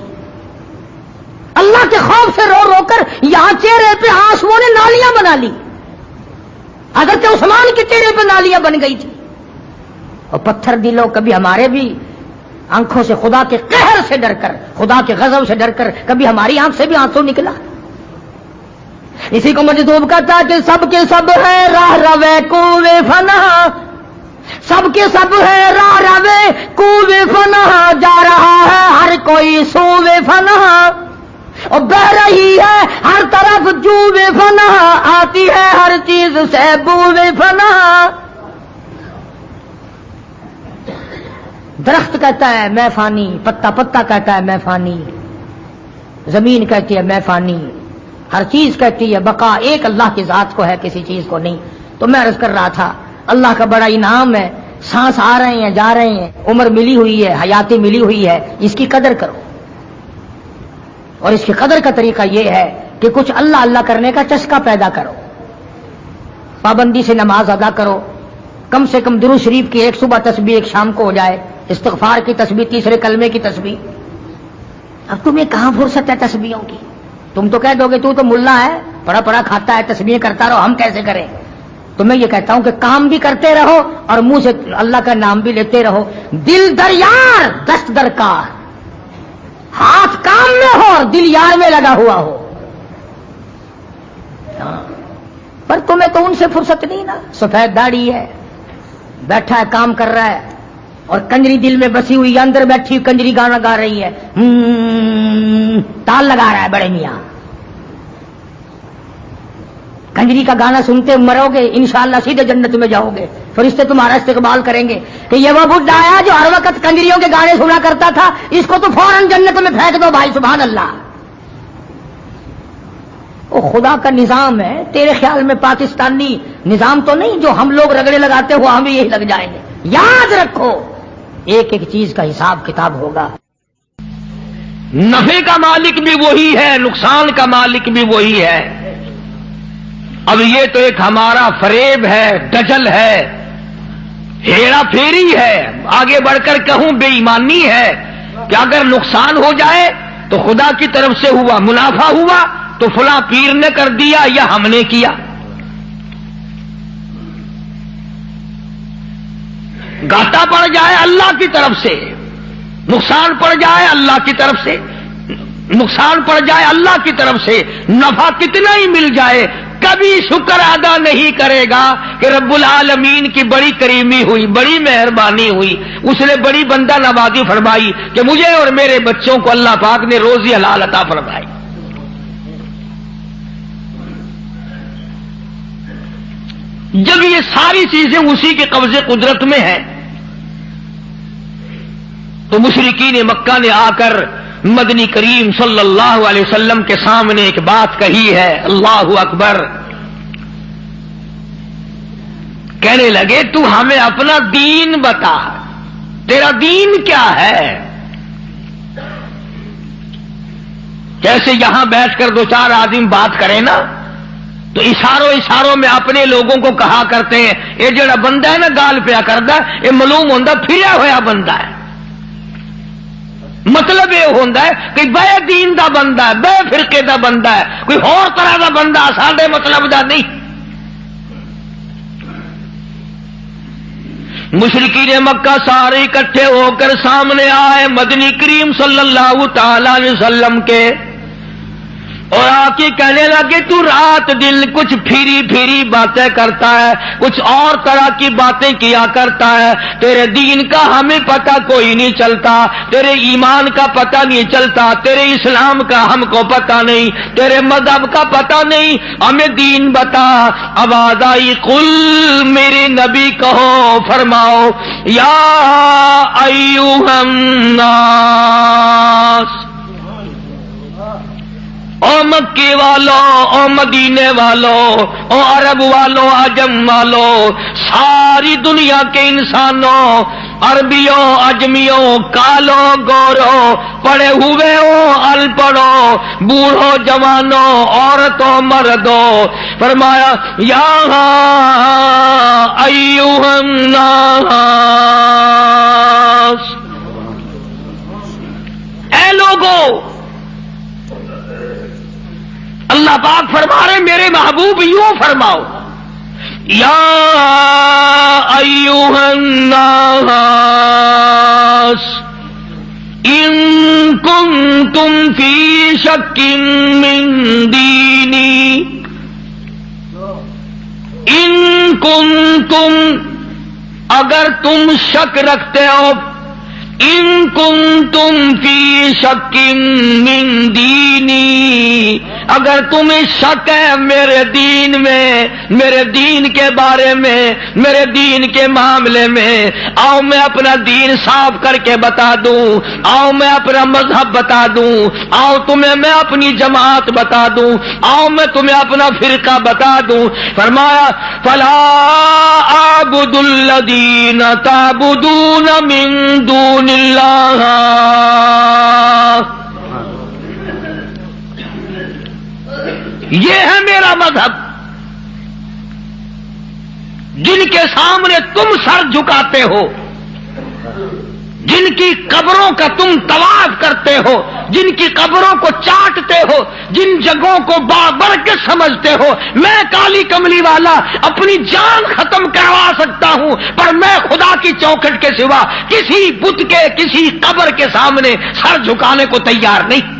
B: اللہ کے خوف سے رو رو کر یہاں چہرے پہ آنسوؤں نے نالیاں بنا لی، حضرت عثمان کے چہرے پہ نالیاں بن گئی تھی۔ اور پتھر دلوں، کبھی ہمارے بھی آنکھوں سے خدا کے قہر سے ڈر کر، خدا کے غضب سے ڈر کر کبھی ہماری آنکھ سے بھی آنسو نکلا۔ اسی کو مجذوب کہتا ہے کہ سب کے سب ہے راہ روے کوے فنا، سب کے سب ہے راہ روے کوے فنا، جا رہا ہے ہر کوئی سوے فنا، اور بہ رہی ہے ہر طرف جوے فنا، آتی ہے ہر چیز سے بوے فنا۔ درخت کہتا ہے میں فانی، پتا کہتا ہے میں فانی، زمین کہتی ہے میں فانی، ہر چیز کہتی ہے بقا ایک اللہ کی ذات کو ہے، کسی چیز کو نہیں۔ تو میں عرض کر رہا تھا اللہ کا بڑا انعام ہے، سانس آ رہے ہیں جا رہے ہیں، عمر ملی ہوئی ہے، حیاتی ملی ہوئی ہے، اس کی قدر کرو۔ اور اس کی قدر کا طریقہ یہ ہے کہ کچھ اللہ اللہ کرنے کا چسکا پیدا کرو، پابندی سے نماز ادا کرو، کم سے کم درود شریف کی 1 صبح تسبیح 1 شام کو ہو جائے، استغفار کی تسبیح، تیسرے کلمے کی تسبیح۔ اب تمہیں کہاں فرصت ہے تسبیحوں کی؟ تم تو کہہ دو گے تو ملا ہے، پڑا کھاتا ہے، تسبیح کرتا رہو، ہم کیسے کریں؟ تو میں یہ کہتا ہوں کہ کام بھی کرتے رہو اور منہ سے اللہ کا نام بھی لیتے رہو، دل در یار دست در کار، ہاتھ کام میں ہو اور دل یار میں لگا ہوا ہو۔ پر تمہیں تو ان سے فرصت نہیں نا، سفید داڑھی ہے، بیٹھا ہے کام کر رہا ہے، اور کنجری دل میں بسی ہوئی، اندر بیٹھی ہوئی کنجری گانا گا رہی ہے، تال لگا رہا ہے بڑے میاں۔ کنجری کا گانا سنتے مرو گے، انشاءاللہ سیدھے جنت میں جاؤ گے، فرشتے تمہارا استقبال کریں گے کہ یہ وہ بڈھا آیا جو ہر وقت کنجریوں کے گانے سنا کرتا تھا، اس کو تو فوراً جنت میں پھینک دو بھائی، سبحان اللہ۔ وہ خدا کا نظام ہے، تیرے خیال میں پاکستانی نظام تو نہیں جو ہم لوگ رگڑے لگاتے ہو ہم بھی یہی لگ جائیں گے۔ یاد رکھو ایک ایک چیز کا حساب کتاب ہوگا۔
C: نفع کا مالک بھی وہی ہے، نقصان کا مالک بھی وہی ہے۔ اب یہ تو ایک ہمارا فریب ہے، دجل ہے، ہیرا پھیری ہے، آگے بڑھ کر کہوں بے ایمانی ہے کہ اگر نقصان ہو جائے تو خدا کی طرف سے ہوا، منافع ہوا تو فلاں پیر نے کر دیا یا ہم نے کیا۔ گھاٹا پڑ جائے اللہ کی طرف سے، نقصان پڑ جائے اللہ کی طرف سے، نقصان پڑ جائے اللہ کی طرف سے، نفع کتنا ہی مل جائے کبھی شکر ادا نہیں کرے گا کہ رب العالمین کی بڑی کریمی ہوئی، بڑی مہربانی ہوئی، اس نے بڑی بندہ نوازی فرمائی کہ مجھے اور میرے بچوں کو اللہ پاک نے روزی حلال عطا فرمائی۔ جب یہ ساری چیزیں اسی کے قبضے قدرت میں ہیں تو مشرکین مکہ نے آ کر مدنی کریم صلی اللہ علیہ وسلم کے سامنے ایک بات کہی ہے، اللہ اکبر، کہنے لگے تو ہمیں اپنا دین بتا، تیرا دین کیا ہے؟ جیسے یہاں بیٹھ کر دو چار آدمی بات کریں نا تو اشاروں میں اپنے لوگوں کو کہا کرتے ہیں یہ جڑا بندہ ہے نا گال پیا کردا یہ معلوم ہوندا پھریا ہویا بندہ ہے، مطلب یہ ہوتا ہے کہ بے دین دا بندہ ہے، بے فرقے دا بندہ ہے، کوئی اور طرح دا بندہ ساڈے مطلب دا نہیں۔ مشرکین مکہ سارے اکٹھے ہو کر سامنے آئے مدنی کریم صلی اللہ تعالی علیہ وسلم کے اور آ کے کہنے لگے تو رات دن کچھ پھری باتیں کرتا ہے، کچھ اور طرح کی باتیں کیا کرتا ہے، تیرے دین کا ہمیں پتہ کوئی نہیں چلتا، تیرے ایمان کا پتہ نہیں چلتا، تیرے اسلام کا ہم کو پتہ نہیں، تیرے مذہب کا پتہ نہیں، ہمیں دین بتا۔ آواز آئی قل، میرے نبی کہو فرماؤ یا ایھا الناس، او مکے والو، او مدینے والو، او عرب والو، عجم والو، ساری دنیا کے انسانوں، عربیوں، اجمیوں، کالو گورو، پڑھے ہوئے ہو، ان پڑھو، بوڑھو جوانوں، عورتوں مردوں، فرمایا یا ایھا الناس، اے لوگو، اللہ پاک فرما رہے میرے محبوب یوں فرماؤ یا ایھا الناس ان کنتم فی شک من دینی، ان کنتم، اگر تم شک رکھتے ہو، ان کنتم فی شک من دینی، اگر تمہیں شک ہے میرے دین میں، میرے دین کے بارے میں، میرے دین کے معاملے میں، آؤ میں اپنا دین صاف کر کے بتا دوں، آؤ میں اپنا مذہب بتا دوں، آؤ تمہیں میں اپنی جماعت بتا دوں، آؤ میں تمہیں اپنا فرقہ بتا دوں۔ فرمایا فلا اعبد الذین تعبدون من دون اللہ، یہ ہے میرا مذہب، جن کے سامنے تم سر جھکاتے ہو، جن کی قبروں کا تم طواف کرتے ہو، جن کی قبروں کو چاٹتے ہو، جن جگہوں کو بابر کے سمجھتے ہو، میں کالی کملی والا اپنی جان ختم کروا سکتا ہوں، پر میں خدا کی چوکھٹ کے سوا کسی بت کے، کسی قبر کے سامنے سر جھکانے کو تیار نہیں۔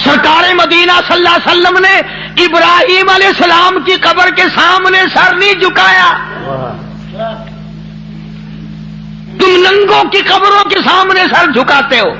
C: سرکار مدینہ صلی اللہ علیہ وسلم نے ابراہیم علیہ السلام کی قبر کے سامنے سر نہیں جھکایا، تم ننگوں کی قبروں کے سامنے سر جھکاتے ہو۔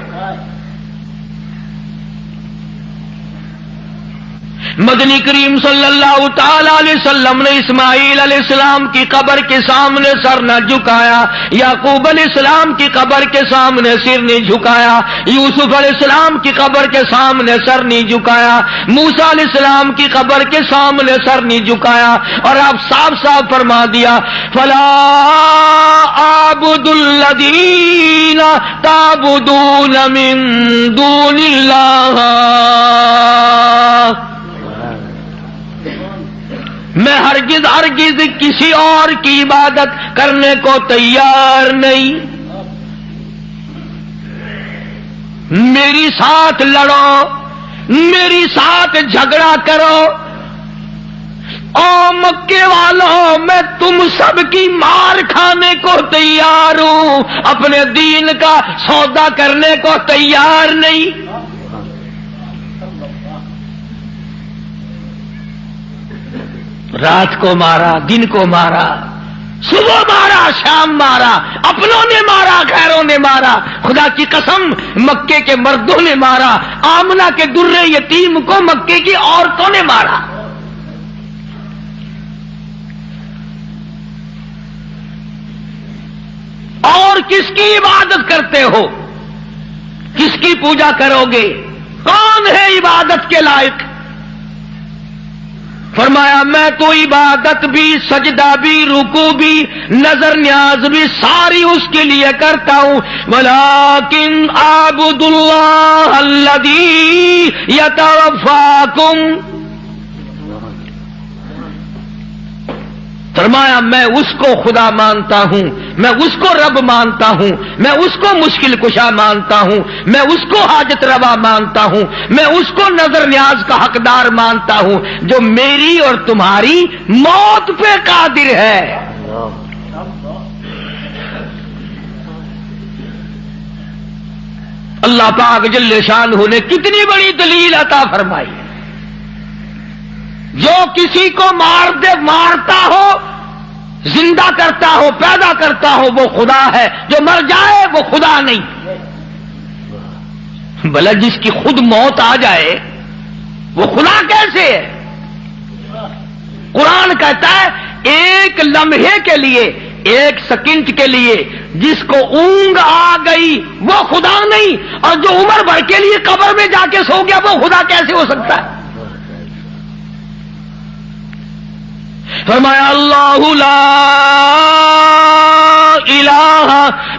C: مدنی کریم صلی اللہ تعالی علیہ وسلم نے اسماعیل علیہ السلام کی قبر کے سامنے سر نہ جھکایا، یعقوب علیہ السلام کی قبر کے سامنے سر نہیں جھکایا، یوسف علیہ السلام کی قبر کے سامنے سر نہیں جھکایا، موسیٰ علیہ السلام کی قبر کے سامنے سر نہیں جھکایا، اور آپ صاف صاف فرما دیا فلا اعبد الذین تعبدون من دون اللہ، میں ہرگز ہرگز کسی اور کی عبادت کرنے کو تیار نہیں، میری ساتھ لڑو، میری ساتھ جھگڑا کرو، او مکے والوں میں تم سب کی مار کھانے کو تیار ہوں، اپنے دین کا سودا کرنے کو تیار نہیں۔ رات کو مارا، دن کو مارا، صبح مارا، شام مارا، اپنوں نے مارا، غیروں نے مارا، خدا کی قسم مکے کے مردوں نے مارا، آمنہ کے درے یتیم کو مکے کی عورتوں نے مارا۔ اور کس کی عبادت کرتے ہو؟ کس کی پوجا کرو گے؟ کون ہے عبادت کے لائق؟ فرمایا میں تو عبادت بھی، سجدہ بھی، رکوع بھی، نظر نیاز بھی ساری اس کے لیے کرتا ہوں، ولیکن اعبد اللہ الذی یتوفاکم، فرمایا میں اس کو خدا مانتا ہوں، میں اس کو رب مانتا ہوں، میں اس کو مشکل کشا مانتا ہوں، میں اس کو حاجت روا مانتا ہوں، میں اس کو نظر نیاز کا حقدار مانتا ہوں جو میری اور تمہاری موت پہ قادر ہے۔ اللہ پاک جل شانہ نے کتنی بڑی دلیل عطا فرمائی، جو کسی کو مارتا ہو، زندہ کرتا ہو، پیدا کرتا ہو، وہ خدا ہے، جو مر جائے وہ خدا نہیں۔ بھلا جس کی خود موت آ جائے وہ خدا کیسے ہے؟ قرآن کہتا ہے ایک لمحے کے لیے، ایک سیکنڈ کے لیے جس کو اونگ آ گئی وہ خدا نہیں، اور جو عمر بھر کے لیے قبر میں جا کے سو گیا وہ خدا کیسے ہو سکتا ہے؟ فرمایا اللہ لا الہ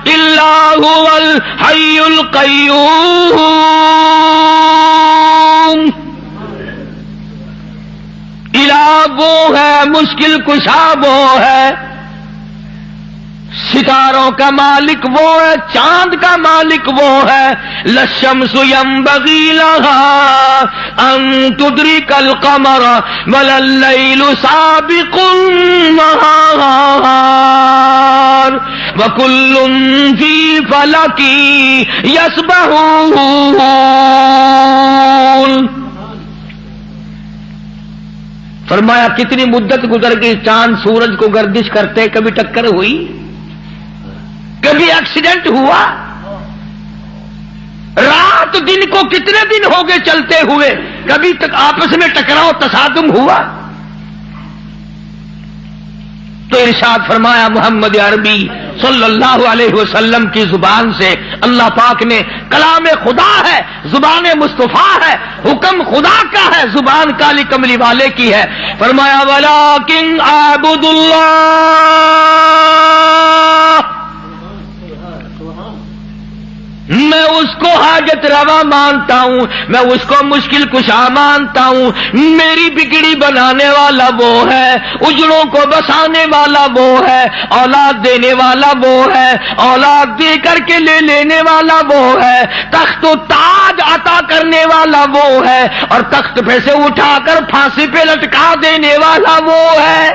C: الا هو الحی القیوم، الہ وہ ہے، مشکل کشا وہ ہے، ستاروں کا مالک وہ ہے، چاند کا مالک وہ ہے، للشمس ينبغي لها ان تدرك القمر ولا الليل سابق النهار وكل في فلك يسبحون۔ فرمایا کتنی مدت گزر گئی، چاند سورج کو گردش کرتے، کبھی ٹکر ہوئی؟ کبھی ایکسیڈنٹ ہوا؟ رات دن کو کتنے دن ہو گئے چلتے ہوئے، کبھی تک آپس میں ٹکراؤ تصادم ہوا؟ تو ارشاد فرمایا محمد عربی صلی اللہ علیہ وسلم کی زبان سے، اللہ پاک نے کلام خدا ہے، زبان مصطفیٰ ہے، حکم خدا کا ہے، زبان کالی کملی والے کی ہے، فرمایا ولیکن اعبد اللہ، میں اس کو حاجت روا مانتا ہوں، میں اس کو مشکل کشا مانتا ہوں، میری بگڑی بنانے والا وہ ہے، اجڑوں کو بسانے والا وہ ہے، اولاد دینے والا وہ ہے، اولاد دے کر کے لے لینے والا وہ ہے، تخت و تاج عطا کرنے والا وہ ہے، اور تخت پہ سے اٹھا کر پھانسی پہ لٹکا دینے والا وہ ہے۔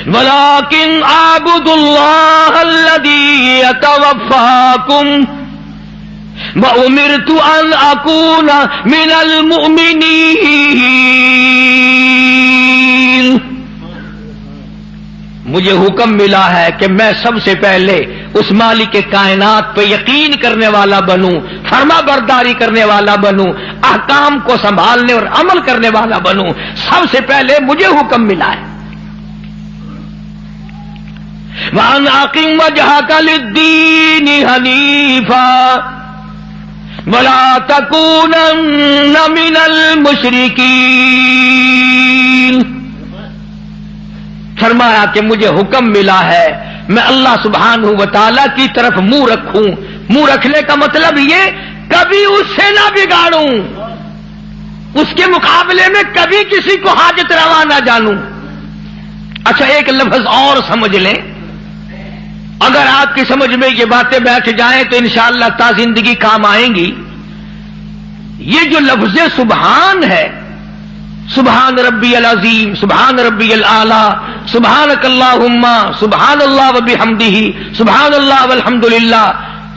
C: ولیکن اعبد اللہ الذی یتوفاکم وامرت ان اکون من المؤمنین، مجھے حکم ملا ہے کہ میں سب سے پہلے اس مالک کائنات پہ یقین کرنے والا بنوں، فرما برداری کرنے والا بنوں، احکام کو سنبھالنے اور عمل کرنے والا بنوں، سب سے پہلے مجھے حکم ملا ہے وَأَنْ أَقِمْ وَجْهَكَ لِلدِّينِ حَنِيفًا وَلَا تَكُونَنَّ مِنَ الْمُشْرِكِينَ۔ فرمایا کہ مجھے حکم ملا ہے میں اللہ سبحانہ و تعالی کی طرف منہ رکھوں، منہ رکھنے کا مطلب یہ کبھی اس سے نہ بگاڑوں، اس کے مقابلے میں کبھی کسی کو حاجت روا نہ جانوں۔ اچھا ایک لفظ اور سمجھ لیں، اگر آپ کی سمجھ میں یہ باتیں بیٹھ جائیں تو انشاءاللہ تا زندگی کام آئیں گی۔ یہ جو لفظ سبحان ہے، سبحان ربی العظیم، سبحان ربی الاعلی، سبحانک اللہم، سبحان اللہ وبحمدہ، سبحان اللہ والحمد للہ،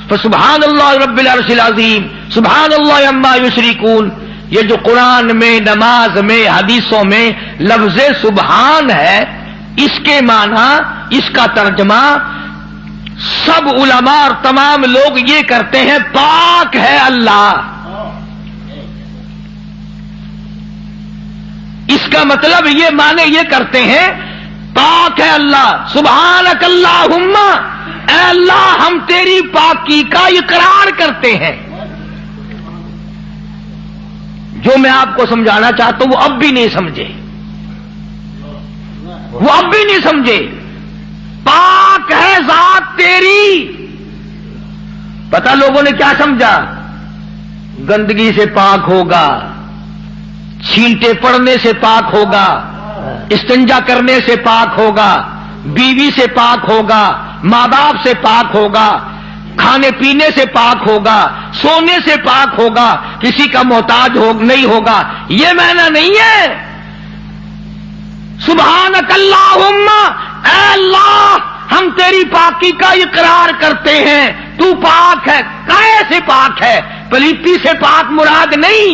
C: فسبحان اللہ رب العرش العظیم، سبحان اللہ عما یشرکون، یہ جو قرآن میں، نماز میں، حدیثوں میں لفظ سبحان ہے، اس کے معنی، اس کا ترجمہ سب علماء اور تمام لوگ یہ کرتے ہیں پاک ہے اللہ۔ اس کا مطلب یہ معنی یہ کرتے ہیں پاک ہے اللہ، سبحانک اللہم، اے اللہ ہم تیری پاکی کا اقرار کرتے ہیں۔ جو میں آپ کو سمجھانا چاہتا ہوں وہ اب بھی نہیں سمجھے، وہ اب بھی نہیں سمجھے۔ پاک ہے ذات تیری، پتہ لوگوں نے کیا سمجھا؟ گندگی سے پاک ہوگا، چھینٹے پڑنے سے پاک ہوگا، استنجا کرنے سے پاک ہوگا، بیوی سے پاک ہوگا، ماں باپ سے پاک ہوگا، کھانے پینے سے پاک ہوگا، سونے سے پاک ہوگا، کسی کا محتاج نہیں ہوگا۔ یہ معنی نہیں ہے۔ سبحانک اللہم، اے اللہ ہم تیری پاکی کا اقرار کرتے ہیں، تو پاک ہے۔ کیسے پاک ہے؟ پلیتی سے پاک مراد نہیں،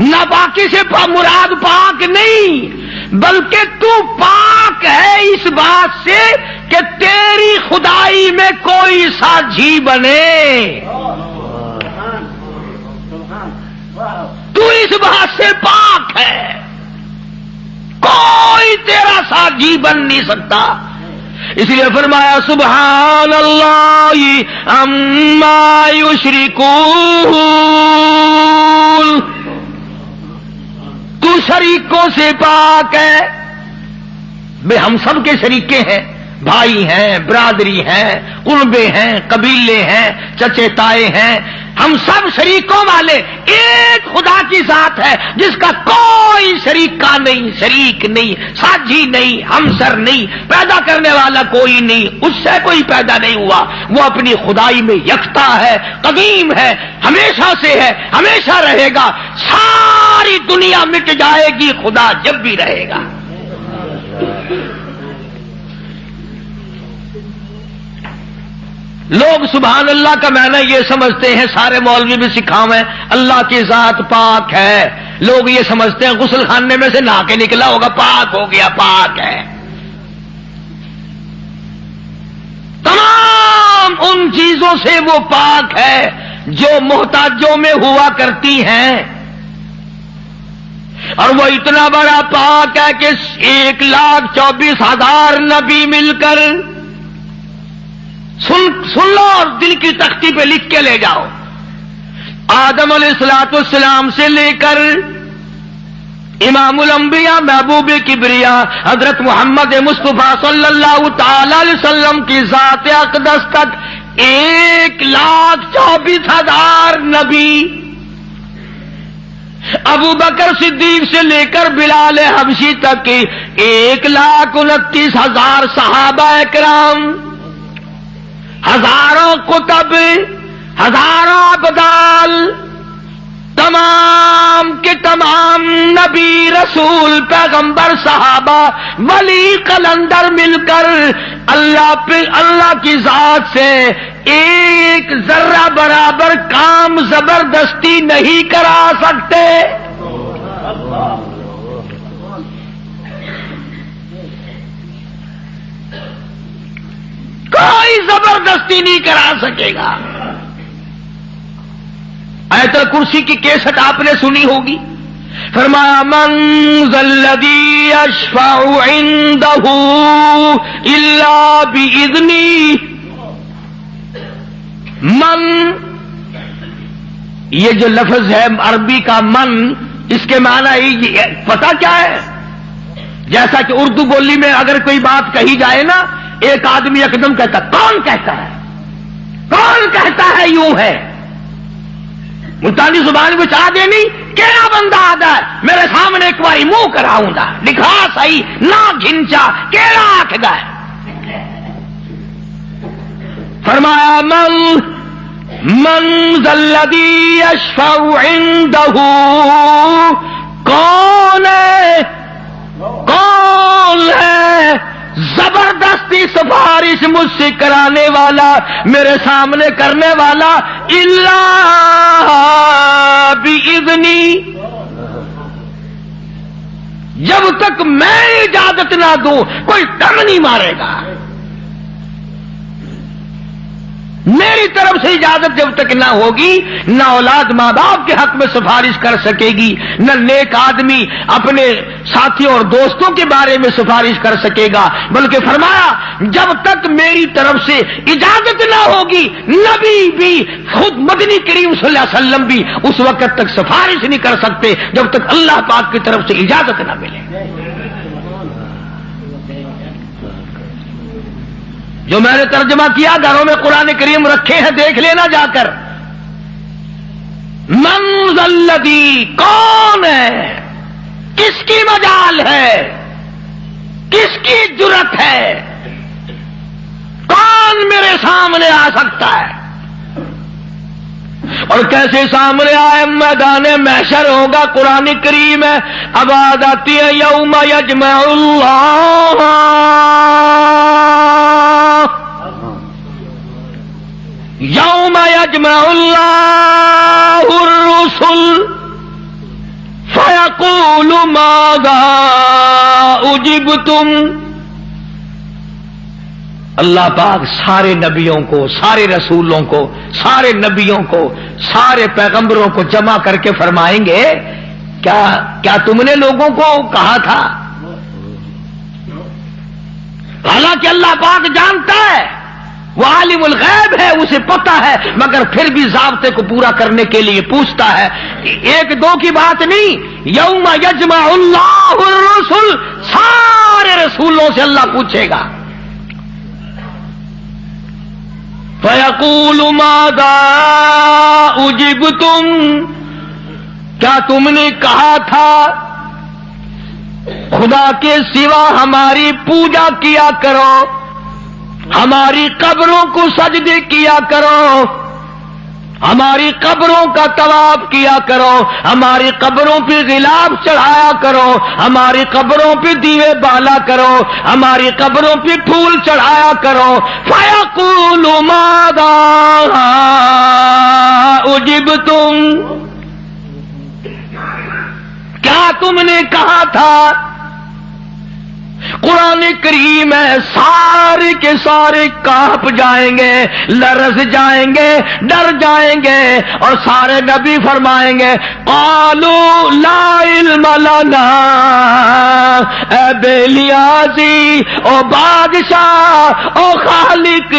C: ناپاکی سے مراد پاک نہیں، بلکہ تو پاک ہے اس بات سے کہ تیری خدائی میں کوئی ساجھی بنے، تو اس بات سے پاک ہے، کوئی تیرا ساجھی بن نہیں سکتا۔ اس لیے فرمایا سبحان اللہ عما یشرکون، تو شریکوں سے پاک ہے۔ بے ہم سب کے شریکے ہیں، بھائی ہیں، برادری ہیں، قربے ہیں، قبیلے ہیں، چچے تائے ہیں، ہم سب شریکوں والے ایک خدا کی ذات ہے جس کا کوئی شریکہ نہیں، شریک نہیں، ساجھی نہیں، ہمسر نہیں، پیدا کرنے والا کوئی نہیں، اس سے کوئی پیدا نہیں ہوا، وہ اپنی خدائی میں یکتا ہے، قدیم ہے، ہمیشہ سے ہے، ہمیشہ رہے گا۔ ساری دنیا مٹ جائے گی، خدا جب بھی رہے گا۔ لوگ سبحان اللہ کا معنی یہ سمجھتے ہیں، سارے مولوی بھی سکھاویں اللہ کی ذات پاک ہے، لوگ یہ سمجھتے ہیں غسل خانے میں سے نہا کے نکلا ہوگا پاک ہو گیا، پاک ہے۔ تمام ان چیزوں سے وہ پاک ہے جو محتاجوں میں ہوا کرتی ہیں، اور وہ اتنا بڑا پاک ہے کہ 1,24,000 نبی مل کر، سن لو اور دل کی تختی پہ لکھ کے لے جاؤ، آدم علیہ السلام سے لے کر امام الانبیاء محبوب کبریا حضرت محمد مصطفیٰ صلی اللہ تعالی علیہ وسلم کی ذات اقدس تک 1,24,000 نبی، ابو بکر صدیق سے لے کر بلال حبشی تک 1,29,000 صحابہ اکرام، ہزاروں کتب، ہزاروں ابدال، تمام کے تمام نبی، رسول، پیغمبر، صحابہ، ولی، قلندر مل کر اللہ کی ذات سے ایک ذرہ برابر کام زبردستی نہیں کرا سکتے۔ زبردستی نہیں کرا سکے گا. آیت الکرسی کی کیسٹ آپ نے سنی ہوگی. فرمایا من ذا الذی یشفع عنده الا باذنہ. من، یہ جو لفظ ہے عربی کا من، اس کے معنی پتہ کیا ہے؟ جیسا کہ اردو بولی میں اگر کوئی بات کہی جائے نا، ایک آدمی یکدم کہتا کون کہتا ہے، کون کہتا ہے یوں ہے. ملتانی زبان میں چاہ دینی کیڑا بندہ آتا ہے میرے سامنے ایک باری منہ کراؤں گا لکھا صحیح نہ گھنچا کیڑا آکھ گا. فرمایا من ذا الذی یشفع عنده، کون ہے زبردستی سفارش مجھ سے کرانے والا، میرے سامنے کرنے والا، الا باذنی، جب تک میں اجازت نہ دوں کوئی دم نہیں مارے گا. میری طرف سے اجازت جب تک نہ ہوگی، نہ اولاد ماں باپ کے حق میں سفارش کر سکے گی، نہ نیک آدمی اپنے ساتھیوں اور دوستوں کے بارے میں سفارش کر سکے گا. بلکہ فرمایا جب تک میری طرف سے اجازت نہ ہوگی، نبی بھی خود مدنی کریم صلی اللہ علیہ وسلم بھی اس وقت تک سفارش نہیں کر سکتے جب تک اللہ پاک کی طرف سے اجازت نہ ملے. جو میں نے ترجمہ کیا، گھروں میں قرآن کریم رکھے ہیں، دیکھ لینا جا کر. من ذا الذی، کون ہے، کس کی مجال ہے، کس کی جرت ہے، کون میرے سامنے آ سکتا ہے. اور کیسے سامنے آئے؟ میدان محشر ہوگا. قرآن کریم ہے، اب آیت آتی ہے یوم یجمع اللہ، یوم یجمع اللہ الرسل فیقول ماذا اجبتم. اللہ پاک سارے نبیوں کو، سارے رسولوں کو، سارے نبیوں کو، سارے پیغمبروں کو جمع کر کے فرمائیں گے کیا تم نے لوگوں کو کہا تھا؟ حالانکہ اللہ پاک جانتا ہے، وہ عالم الغیب ہے، اسے پتا ہے، مگر پھر بھی ضابطے کو پورا کرنے کے لیے پوچھتا ہے. ایک دو کی بات نہیں، یوم یجمع اللہ الرسل، سارے رسولوں سے اللہ پوچھے گا. فَيَقُولُ مَاذَا أُجِبْتُمْ، کیا تم نے کہا تھا خدا کے سوا ہماری پوجا کیا کرو، ہماری قبروں کو سجدے کیا کرو، ہماری قبروں کا طواف کیا کرو، ہماری قبروں پہ غلاف چڑھایا کرو، ہماری قبروں پہ دیوے بالا کرو، ہماری قبروں پہ پھول چڑھایا کرو. فَيَقُولُ مَاذَا أُجِبْتُمْ، کیا تم نے کہا تھا؟ قرآن کریم ہے، سارے کے سارے کانپ جائیں گے، لرز جائیں گے، ڈر جائیں گے، اور سارے نبی فرمائیں گے قالوا لا علم لنا، اے بے لیازی، او بادشاہ، او خالق،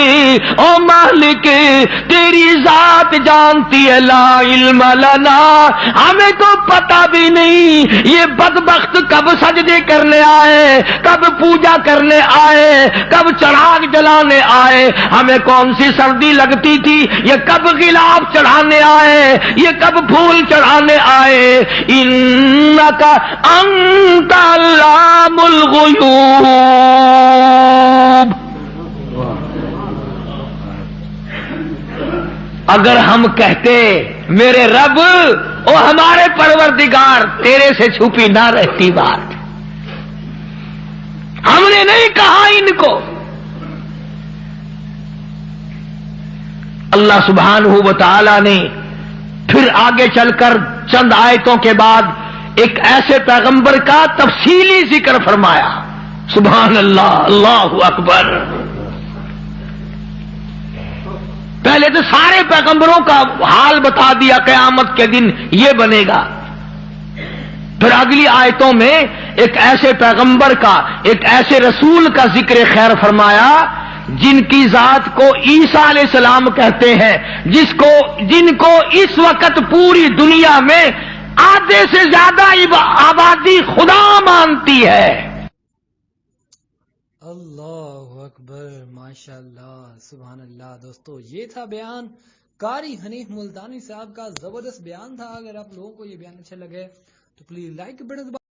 C: او مالک، تیری ذات جانتی ہے، لا علم لنا، ہمیں تو پتہ بھی نہیں یہ بدبخت کب سجدے کرنے آئے، کب پوجا کرنے آئے، کب چراغ جلانے آئے، ہمیں کون سی سردی لگتی تھی، یہ کب غلاف چڑھانے آئے، یہ کب پھول چڑھانے آئے. انک انت علام الغیوب. اگر ہم کہتے میرے رب او ہمارے پروردگار، تیرے سے چھپی نہ رہتی بات، ہم نے نہیں کہا ان کو. اللہ سبحانہ و تعالی نے پھر آگے چل کر چند آیتوں کے بعد ایک ایسے پیغمبر کا تفصیلی ذکر فرمایا. سبحان اللہ، اللہ اکبر. پہلے تو سارے پیغمبروں کا حال بتا دیا قیامت کے دن یہ بنے گا. پھر اگلی آیتوں میں ایک ایسے پیغمبر کا، ایک ایسے رسول کا ذکر خیر فرمایا جن کی ذات کو عیسیٰ علیہ السلام کہتے ہیں، جن کو اس وقت پوری دنیا میں آدھے سے زیادہ آبادی خدا مانتی ہے.
D: اللہ اکبر، ماشاء اللہ، سبحان اللہ. دوستو یہ تھا بیان قاری حنیف ملتانی صاحب کا، زبردست بیان تھا. اگر آپ لوگوں کو یہ بیان اچھا لگے تو پلیز لائک بٹن